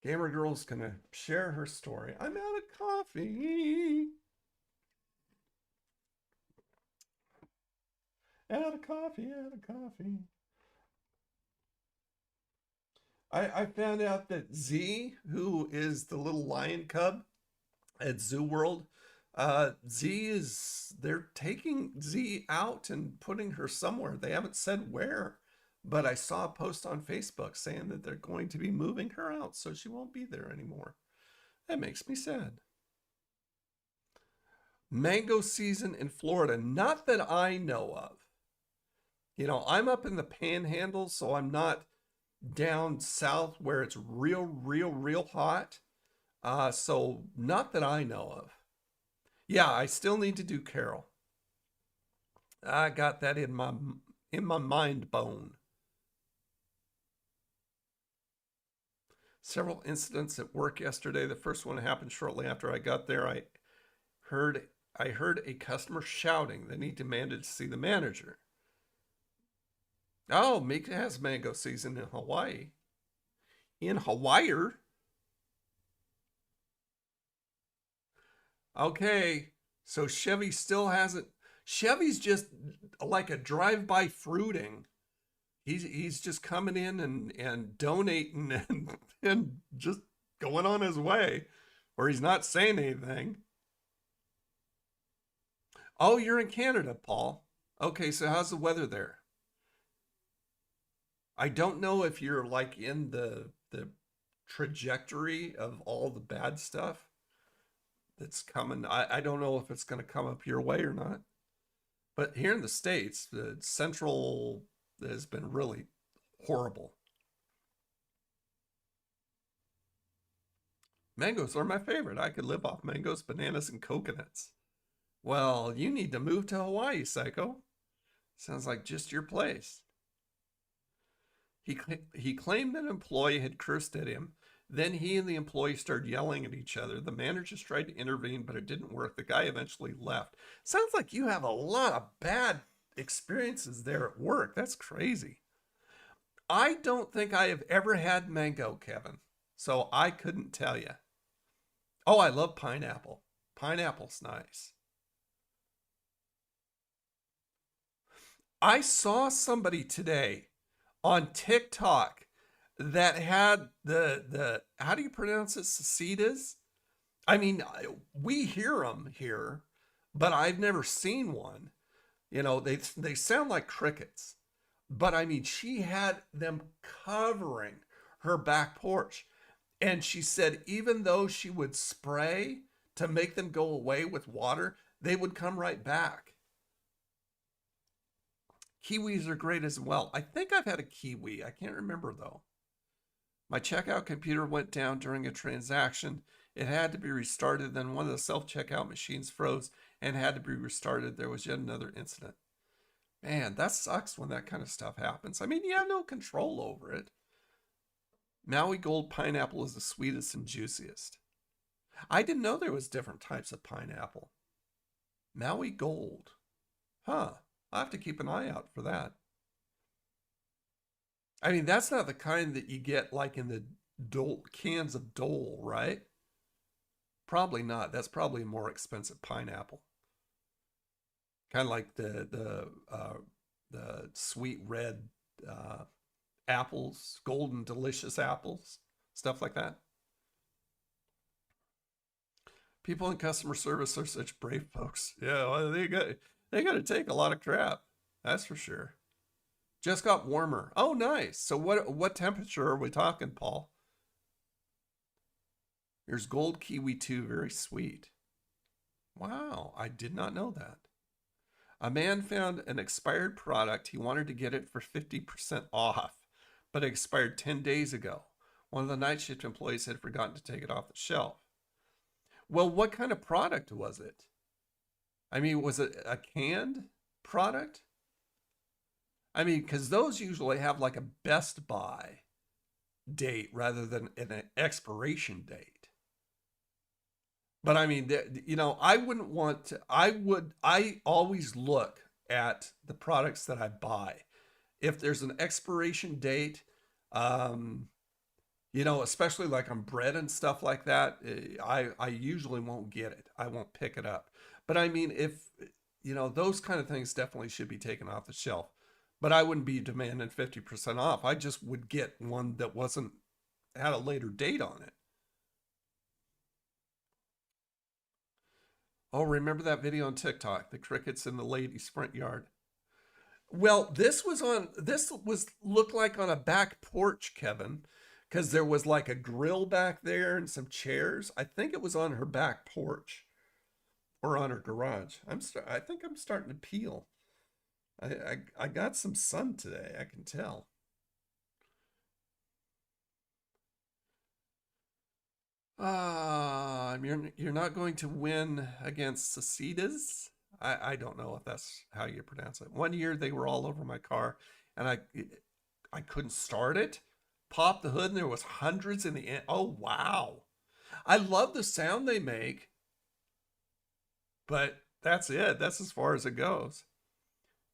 Gamer girl's gonna share her story. I'm out of coffee. Out of coffee, out of coffee. I found out that Z, who is the little lion cub at Zoo World, they're taking Z out and putting her somewhere. They haven't said where, but I saw a post on Facebook saying that they're going to be moving her out, so she won't be there anymore. That makes me sad. Mango season in Florida, not that I know of. You know, I'm up in the panhandle, so I'm not down south where it's real hot. So not that I know of. Yeah, I still need to do Carol. I got that in my mind bone. Several incidents at work yesterday. The first one happened shortly after I got there. I heard a customer shouting. Then he demanded to see the manager. Oh, Mika has mango season in Hawaii. In Hawaii? Okay, so Chevy still hasn't. Chevy's just like a drive-by fruiting. He's just coming in and donating and just going on his way, or he's not saying anything. Oh, you're in Canada, Paul. Okay, so how's the weather there? I don't know if you're like in the trajectory of all the bad stuff that's coming. I don't know if it's going to come up your way or not. But here in the States, the central has been really horrible. Mangoes are my favorite. I could live off mangoes, bananas, and coconuts. Well, you need to move to Hawaii, Psycho. Sounds like just your place. He claimed an employee had cursed at him. Then he and the employee started yelling at each other. The manager tried to intervene, but it didn't work. The guy eventually left. Sounds like you have a lot of bad experiences there at work. That's crazy. I don't think I have ever had mango, Kevin, so I couldn't tell you. Oh, I love pineapple. Pineapple's nice. I saw somebody today on TikTok that had the how do you pronounce it? Cicadas? I mean, we hear them here, but I've never seen one. You know, they sound like crickets. But I mean, she had them covering her back porch. And she said even though she would spray to make them go away with water, they would come right back. Kiwis are great as well. I think I've had a kiwi. I can't remember though. My checkout computer went down during a transaction. It had to be restarted. Then one of the self-checkout machines froze and had to be restarted. There was yet another incident. Man, that sucks when that kind of stuff happens. I mean, you have no control over it. Maui Gold pineapple is the sweetest and juiciest. I didn't know there was different types of pineapple. Maui Gold. Huh. I'll have to keep an eye out for that. I mean, that's not the kind that you get like in the cans of Dole, right? Probably not. That's probably a more expensive pineapple. Kind of like the sweet red apples, golden delicious apples. stuff like that. People in customer service are such brave folks. Yeah, well, they got to take a lot of crap. That's for sure. Just got warmer. Oh, nice. So what temperature are we talking, Paul? There's gold kiwi too. Very sweet. Wow, I did not know that. A man found an expired product. He wanted to get it for 50% off, but it expired 10 days ago. One of the night shift employees had forgotten to take it off the shelf. Well, what kind of product was it? I mean, was it a canned product? I mean, because those usually have like a best buy date rather than an expiration date. But I mean, you know, I wouldn't want to, I always look at the products that I buy. If there's an expiration date, you know, especially like on bread and stuff like that, I usually won't get it. I won't pick it up. But I mean, if, you know, those kind of things definitely should be taken off the shelf. But I wouldn't be demanding 50% off. I just would get one that had a later date on it. Oh, remember that video on TikTok, the crickets in the ladies' front yard? Well, this looked like on a back porch, Kevin, because there was like a grill back there and some chairs. I think it was on her back porch or on her garage. I think I'm starting to peel. I got some sun today, I can tell. You're not going to win against Cecidas. I don't know if that's how you pronounce it. One year they were all over my car and I couldn't start it. Popped the hood and there was hundreds in the end. Oh, wow. I love the sound they make, but that's it. That's as far as it goes.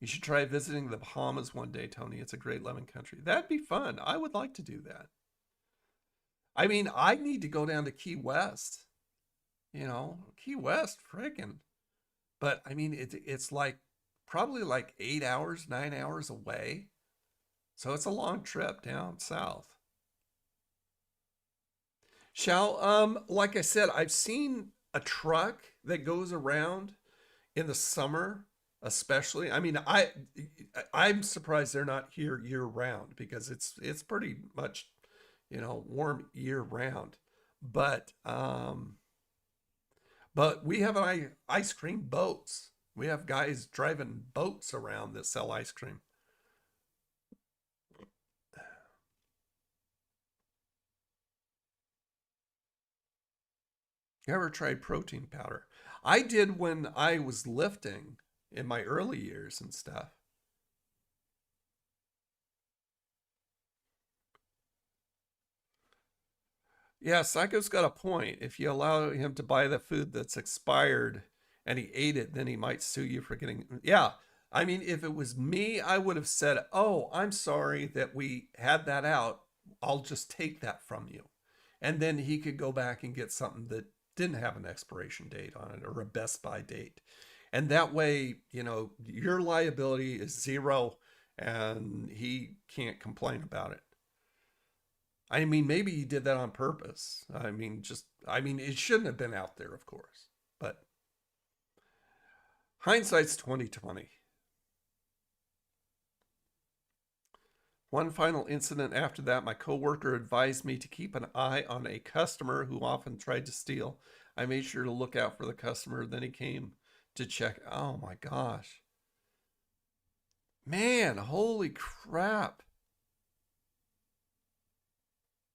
You should try visiting the Bahamas one day, Tony. It's a great lemon country. That'd be fun. I would like to do that. I mean, I need to go down to Key West. You know, Key West, freaking. But I mean, it's like probably like 8 hours, 9 hours away. So it's a long trip down south. Like I said, I've seen a truck that goes around in the summer, especially. I mean, I'm surprised they're not here year round because it's pretty much, you know, warm year round. But we have ice cream boats. We have guys driving boats around that sell ice cream. You ever tried protein powder? I did when I was lifting in my early years and stuff. Yeah, Psycho's got a point. If you allow him to buy the food that's expired and he ate it, then he might sue you for getting... Yeah, I mean, if it was me, I would have said, oh, I'm sorry that we had that out. I'll just take that from you. And then he could go back and get something that didn't have an expiration date on it or a best by date. And that way, you know, your liability is zero and he can't complain about it. I mean, maybe he did that on purpose. I mean, it shouldn't have been out there, of course, but hindsight's 20/20. One final incident after that, my coworker advised me to keep an eye on a customer who often tried to steal. I made sure to look out for the customer. Then he came to check. Oh my gosh. Man, holy crap.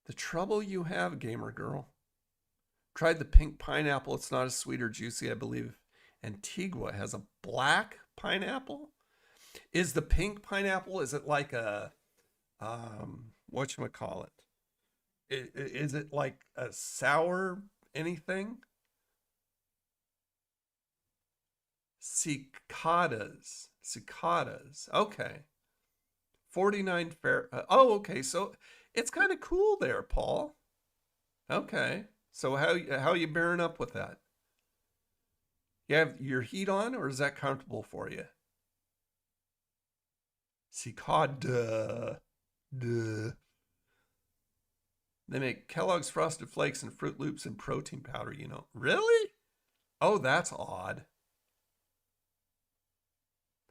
The trouble you have, gamer girl. Tried the pink pineapple. It's not as sweet or juicy. I believe Antigua has a black pineapple. Is the pink pineapple, is it like a, whatchamacallit? Is it like a sour anything? Cicadas. Okay. 49 fair. Oh, okay. So it's kind of cool there, Paul. Okay. So how you bearing up with that? You have your heat on, or is that comfortable for you? Cicada. Duh. They make Kellogg's Frosted Flakes and Fruit Loops and protein powder, you know. Really? Oh, that's odd.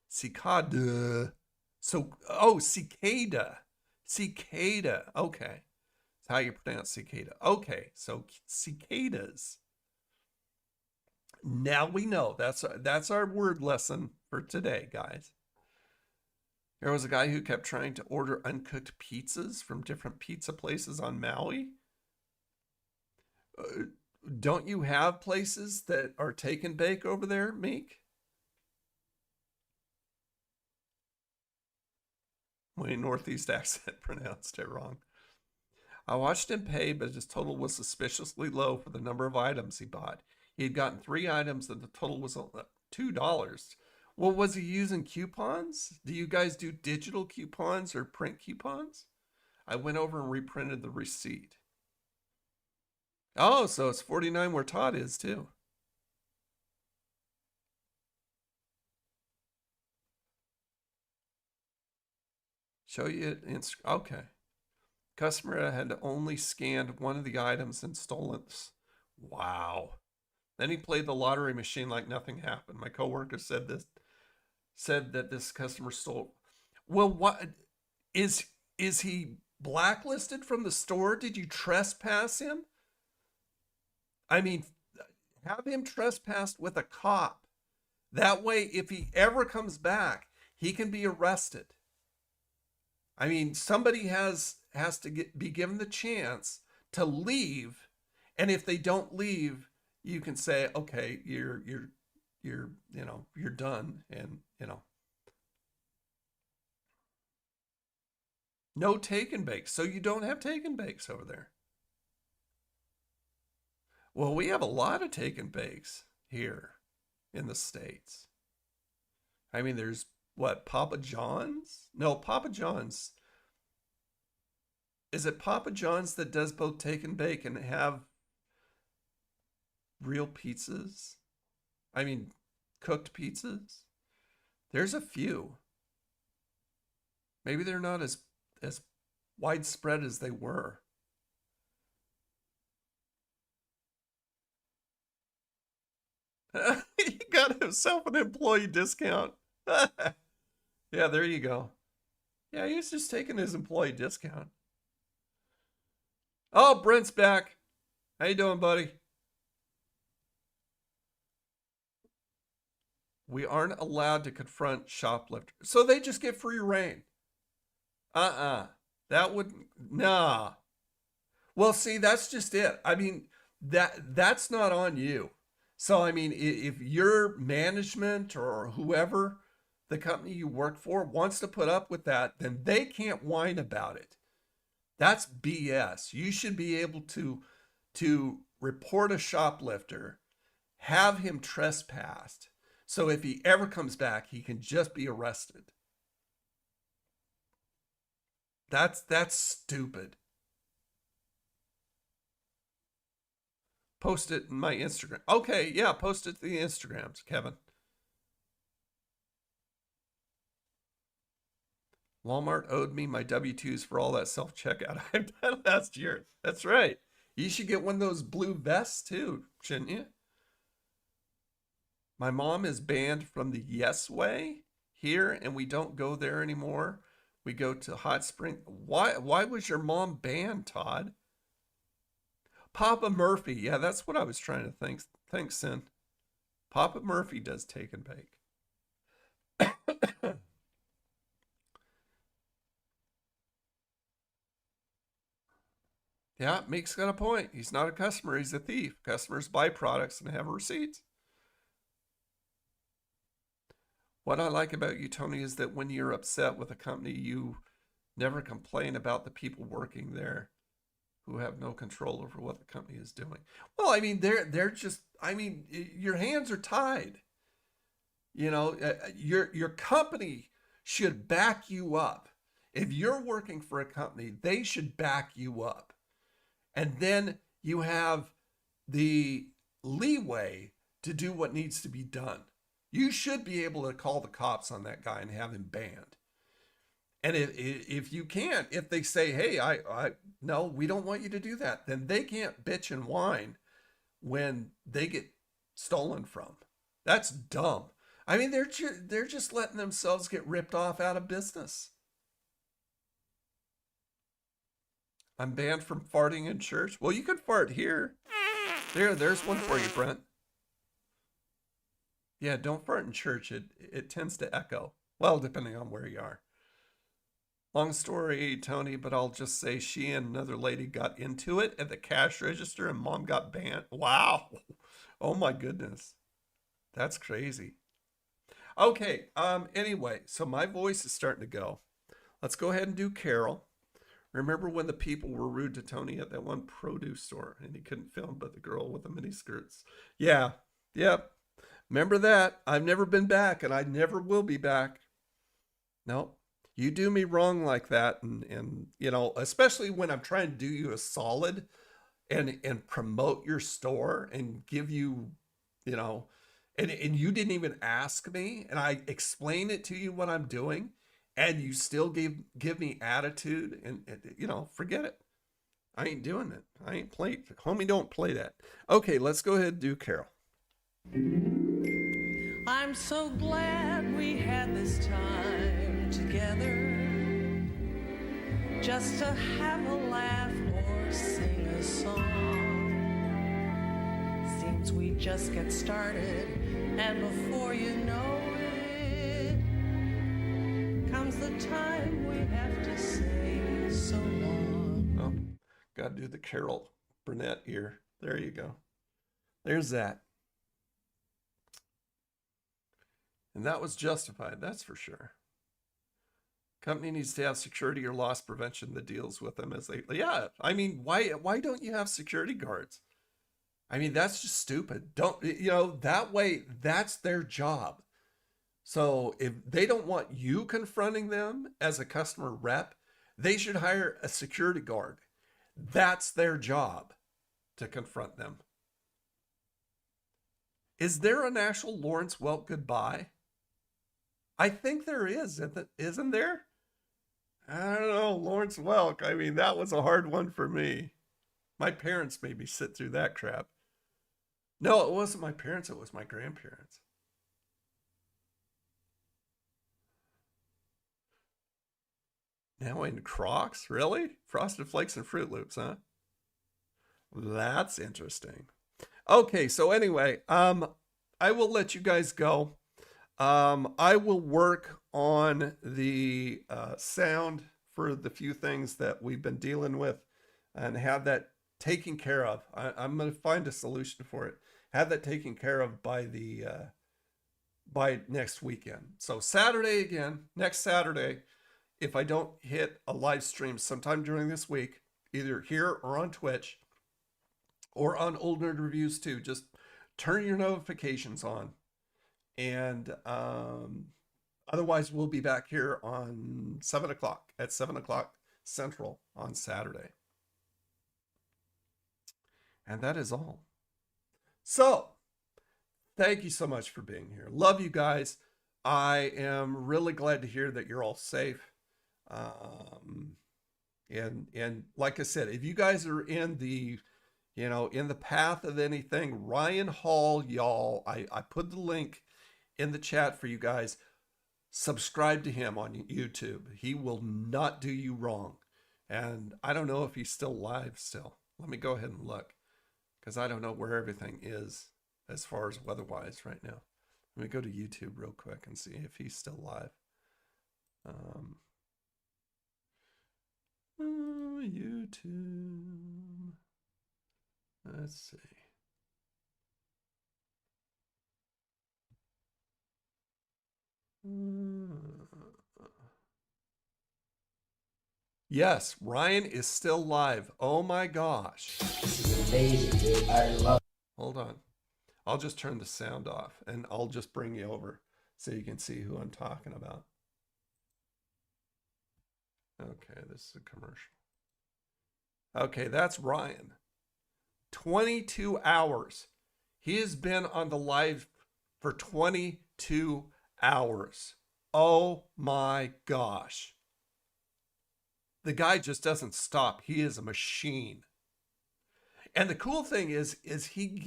Cicada. So, oh, cicada. Cicada. Okay. That's how you pronounce cicada. Okay, so cicadas. Now we know. That's our word lesson for today, guys. There was a guy who kept trying to order uncooked pizzas from different pizza places on Maui. Don't you have places that are take and bake over there, Meek? My Northeast accent pronounced it wrong. I watched him pay, but his total was suspiciously low for the number of items he bought. He had gotten 3 items and the total was $2. Well, was he using coupons? Do you guys do digital coupons or print coupons? I went over and reprinted the receipt. Oh, so it's 49 where Todd is too. Show you it. Okay. Customer had only scanned one of the items and stolen this. Wow. Then he played the lottery machine like nothing happened. My coworker said that this customer stole. Well, what is he blacklisted from the store? Did you trespass him? I mean, have him trespassed with a cop. That way, if he ever comes back, he can be arrested. I mean, somebody has to be given the chance to leave, and if they don't leave, you can say, okay, you're done, and no take and bakes. So you don't have take and bakes over there. Well, we have a lot of take and bakes here in the States. I mean, there's what, Papa John's? No, Papa John's. Is it Papa John's that does both take and bake and have real pizzas? I mean, cooked pizzas? There's a few. Maybe they're not as widespread as they were. He got himself an employee discount. Yeah, there you go. Yeah, he's just taking his employee discount. Oh, Brent's back. How you doing, buddy? We aren't allowed to confront shoplifters. So they just get free reign. That wouldn't, nah. Well, see, that's just it. I mean, that's not on you. So, I mean, if your management or whoever, the company you work for, wants to put up with that, then they can't whine about it. That's BS. You should be able to report a shoplifter, have him trespassed, so if he ever comes back, he can just be arrested. That's stupid. Post it in my Instagram. Okay, yeah, post it to the Instagrams, Kevin. Walmart owed me my W-2s for all that self-checkout I've done last year. That's right. You should get one of those blue vests too, shouldn't you? My mom is banned from the Yes Way here, and we don't go there anymore. We go to Hot Spring. Why was your mom banned, Todd? Papa Murphy. Yeah, that's what I was trying to think. Thanks, Sin. Papa Murphy does take and bake. Yeah, Meek's got a point. He's not a customer, he's a thief. Customers buy products and have receipts. What I like about you, Tony, is that when you're upset with a company, you never complain about the people working there who have no control over what the company is doing. Well, I mean, they're just, I mean, your hands are tied. You know, your company should back you up. If you're working for a company, they should back you up. And then you have the leeway to do what needs to be done. You should be able to call the cops on that guy and have him banned. And if you can't, if they say, hey, no, we don't want you to do that, then they can't bitch and whine when they get stolen from. That's dumb. I mean, they're just letting themselves get ripped off out of business. I'm banned from farting in church. Well, you could fart here. There's one for you, Brent. Yeah, don't fart in church. It tends to echo. Well, depending on where you are. Long story, Tony, but I'll just say she and another lady got into it at the cash register and mom got banned. Wow. Oh my goodness. That's crazy. Okay, anyway, so my voice is starting to go. Let's go ahead and do Carol. Remember when the people were rude to Tony at that one produce store and he couldn't film but the girl with the mini skirts? Yeah, yep. Remember that. I've never been back and I never will be back. No, you do me wrong like that. And you know, especially when I'm trying to do you a solid and promote your store and give you, you know, and you didn't even ask me and I explain it to you what I'm doing. And you still give me attitude and, you know, forget it. I ain't doing it. I ain't playing. Homie, don't play that. Okay, let's go ahead and do Carol.
I'm so glad we had this time together, just to have a laugh or sing a song. Seems we just get started, and before you know it, comes the time we have to say so long.
Oh, gotta do the Carol Burnett ear. There you go. There's that. And that was justified, that's for sure. Company needs to have security or loss prevention that deals with them as they... Yeah, I mean, why don't you have security guards? I mean, that's just stupid. Don't, you know, that way, that's their job. So if they don't want you confronting them as a customer rep, they should hire a security guard. That's their job, to confront them. Is there a national Lawrence Welk goodbye? I think there is, isn't there? I don't know, Lawrence Welk. I mean, that was a hard one for me. My parents made me sit through that crap. No, it wasn't my parents, it was my grandparents. Now in Crocs? Really? Frosted Flakes and Fruit Loops, huh? That's interesting. Okay, so anyway, I will let you guys go. I will work on the sound for the few things that we've been dealing with and have that taken care of. I'm going to find a solution for it. Have that taken care of by next weekend. So Saturday again, next Saturday, if I don't hit a live stream sometime during this week, either here or on Twitch or on Old Nerd Reviews too, just turn your notifications on. And otherwise, we'll be back here on 7 o'clock, at 7 o'clock Central on Saturday. And that is all. So, thank you so much for being here. Love you guys. I am really glad to hear that you're all safe. And like I said, if you guys are in the, you know, in the path of anything, Ryan Hall, y'all, I put the link in the chat for you guys. Subscribe to him on YouTube. He will not do you wrong. And I don't know if he's still live still. Let me go ahead and look, because I don't know where everything is as far as weather-wise right now. Let me go to YouTube real quick and see if he's still live. YouTube. Let's see. Yes, Ryan is still live. Oh my gosh.
This is amazing, dude. I love it.
Hold on. I'll just turn the sound off and I'll just bring you over so you can see who I'm talking about. Okay, this is a commercial. Okay, that's Ryan. 22 hours. He has been on the live for 22 hours. Oh my gosh. the guy just doesn't stop. He is a machine. And the cool thing is he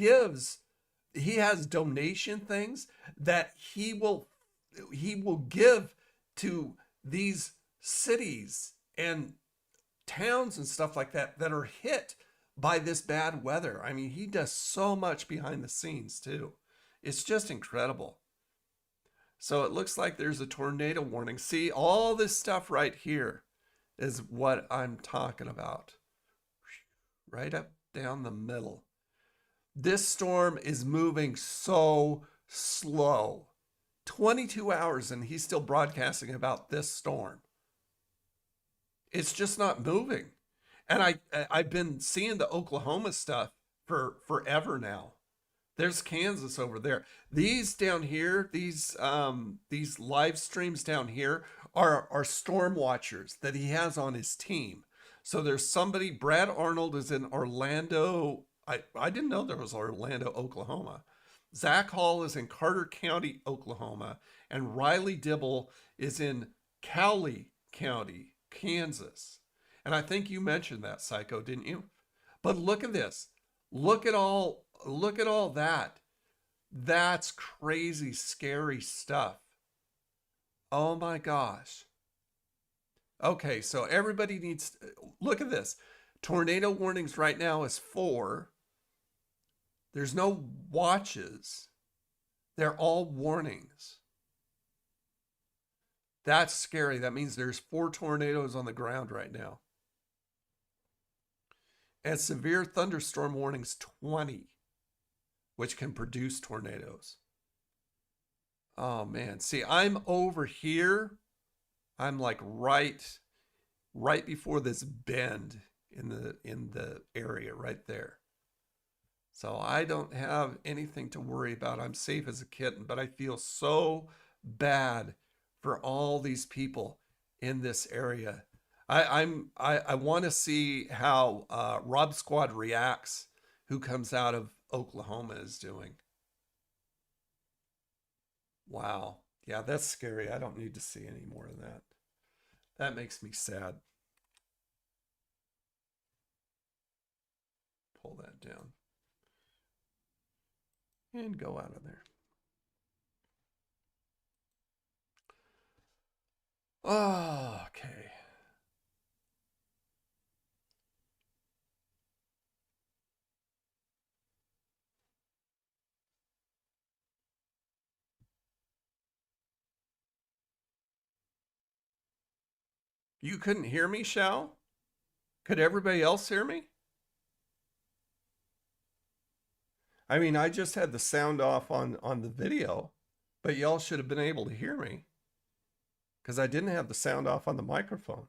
has donation things that he will give to these cities and towns and stuff like that that are hit by this bad weather. I mean, he does so much behind the scenes too. It's just incredible. So it looks like there's a tornado warning. See, all this stuff right here is what I'm talking about. Right up down the middle. This storm is moving so slow. 22 hours and he's still broadcasting about this storm. It's just not moving. And I've been seeing the Oklahoma stuff for forever now. There's Kansas over there. These down here, these live streams down here are storm watchers that he has on his team. So there's somebody, Brad Arnold is in Orlando. I didn't know there was Orlando, Oklahoma. Zach Hall is in Carter County, Oklahoma. And Riley Dibble is in Cowley County, Kansas. And I think you mentioned that, Psycho, didn't you? But look at this. Look at all that. That's crazy, scary stuff. Oh my gosh. Okay, so everybody needs to look at this. Tornado warnings right now is 4. There's no watches. They're all warnings. That's scary. That means there's 4 tornadoes on the ground right now. And severe thunderstorm warnings 20, which can produce tornadoes. Oh man, see, I'm over here. I'm like right before this bend in the area right there. So I don't have anything to worry about. I'm safe as a kitten, but I feel so bad for all these people in this area. I want to see how Rob Squad Reacts, who comes out of Oklahoma, is doing. Wow. Yeah, that's scary. I don't need to see any more of that. That makes me sad. Pull that down. And go out of there. Oh, okay. You couldn't hear me, Shao? Could everybody else hear me? I mean, I just had the sound off on the video, but y'all should have been able to hear me because I didn't have the sound off on the microphone.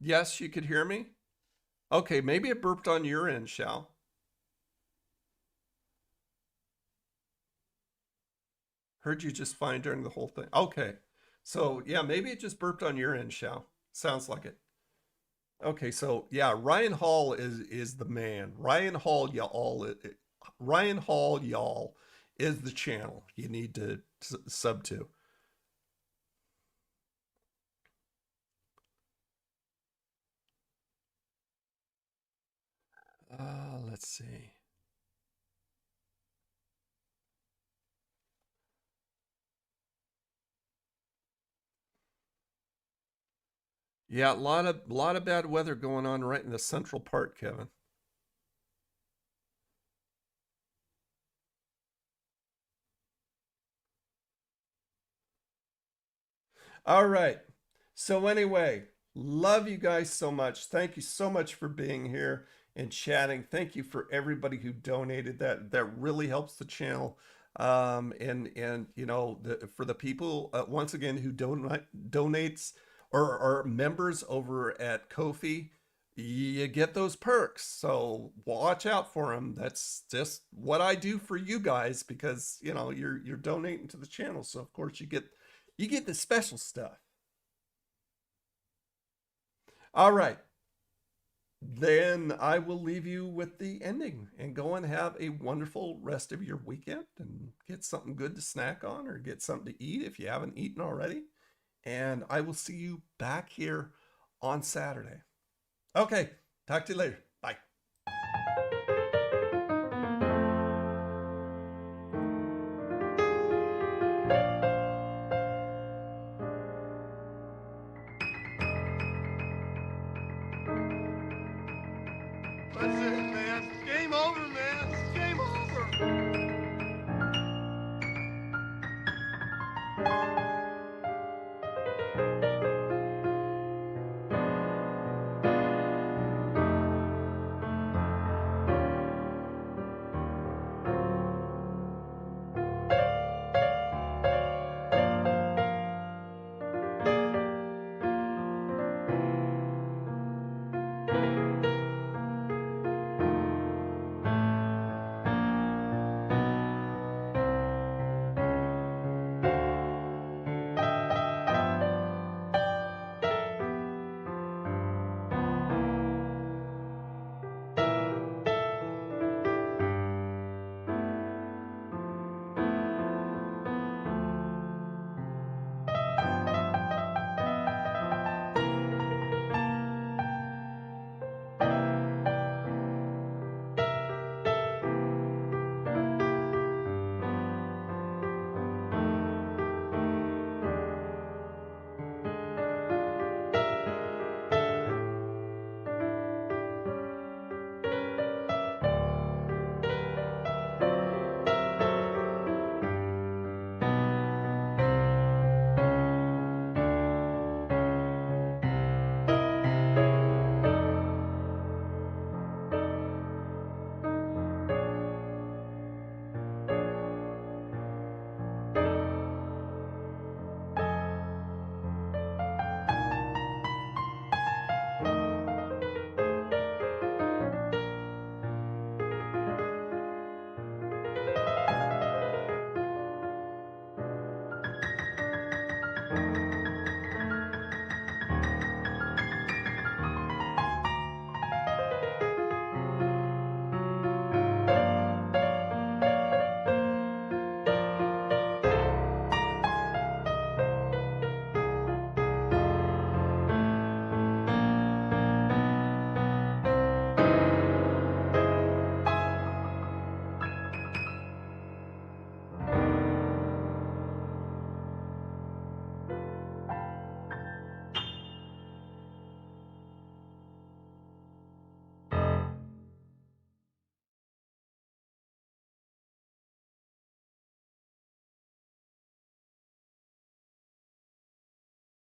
Yes, you could hear me? Okay, maybe it burped on your end, Shao. Heard you just fine during the whole thing. Okay. So, yeah, maybe it just burped on your end, Shao. Sounds like it. Okay, so, yeah, Ryan Hall is the man. Ryan Hall, y'all is the channel you need to sub to. Let's see. Yeah, a lot of bad weather going on right in the central part, Kevin. All right. So anyway, love you guys so much. Thank you so much for being here and chatting. Thank you for everybody who donated. That really helps the channel. And you know, for the people once again who donates or are members over at Ko-fi, you get those perks. So watch out for them. That's just what I do for you guys because you know you're donating to the channel. So of course you get the special stuff. All right. then I will leave you with the ending and go and have a wonderful rest of your weekend and get something good to snack on or get something to eat if you haven't eaten already. And I will see you back here on Saturday. Okay, talk to you later. Bye.
That's it, man. Game over.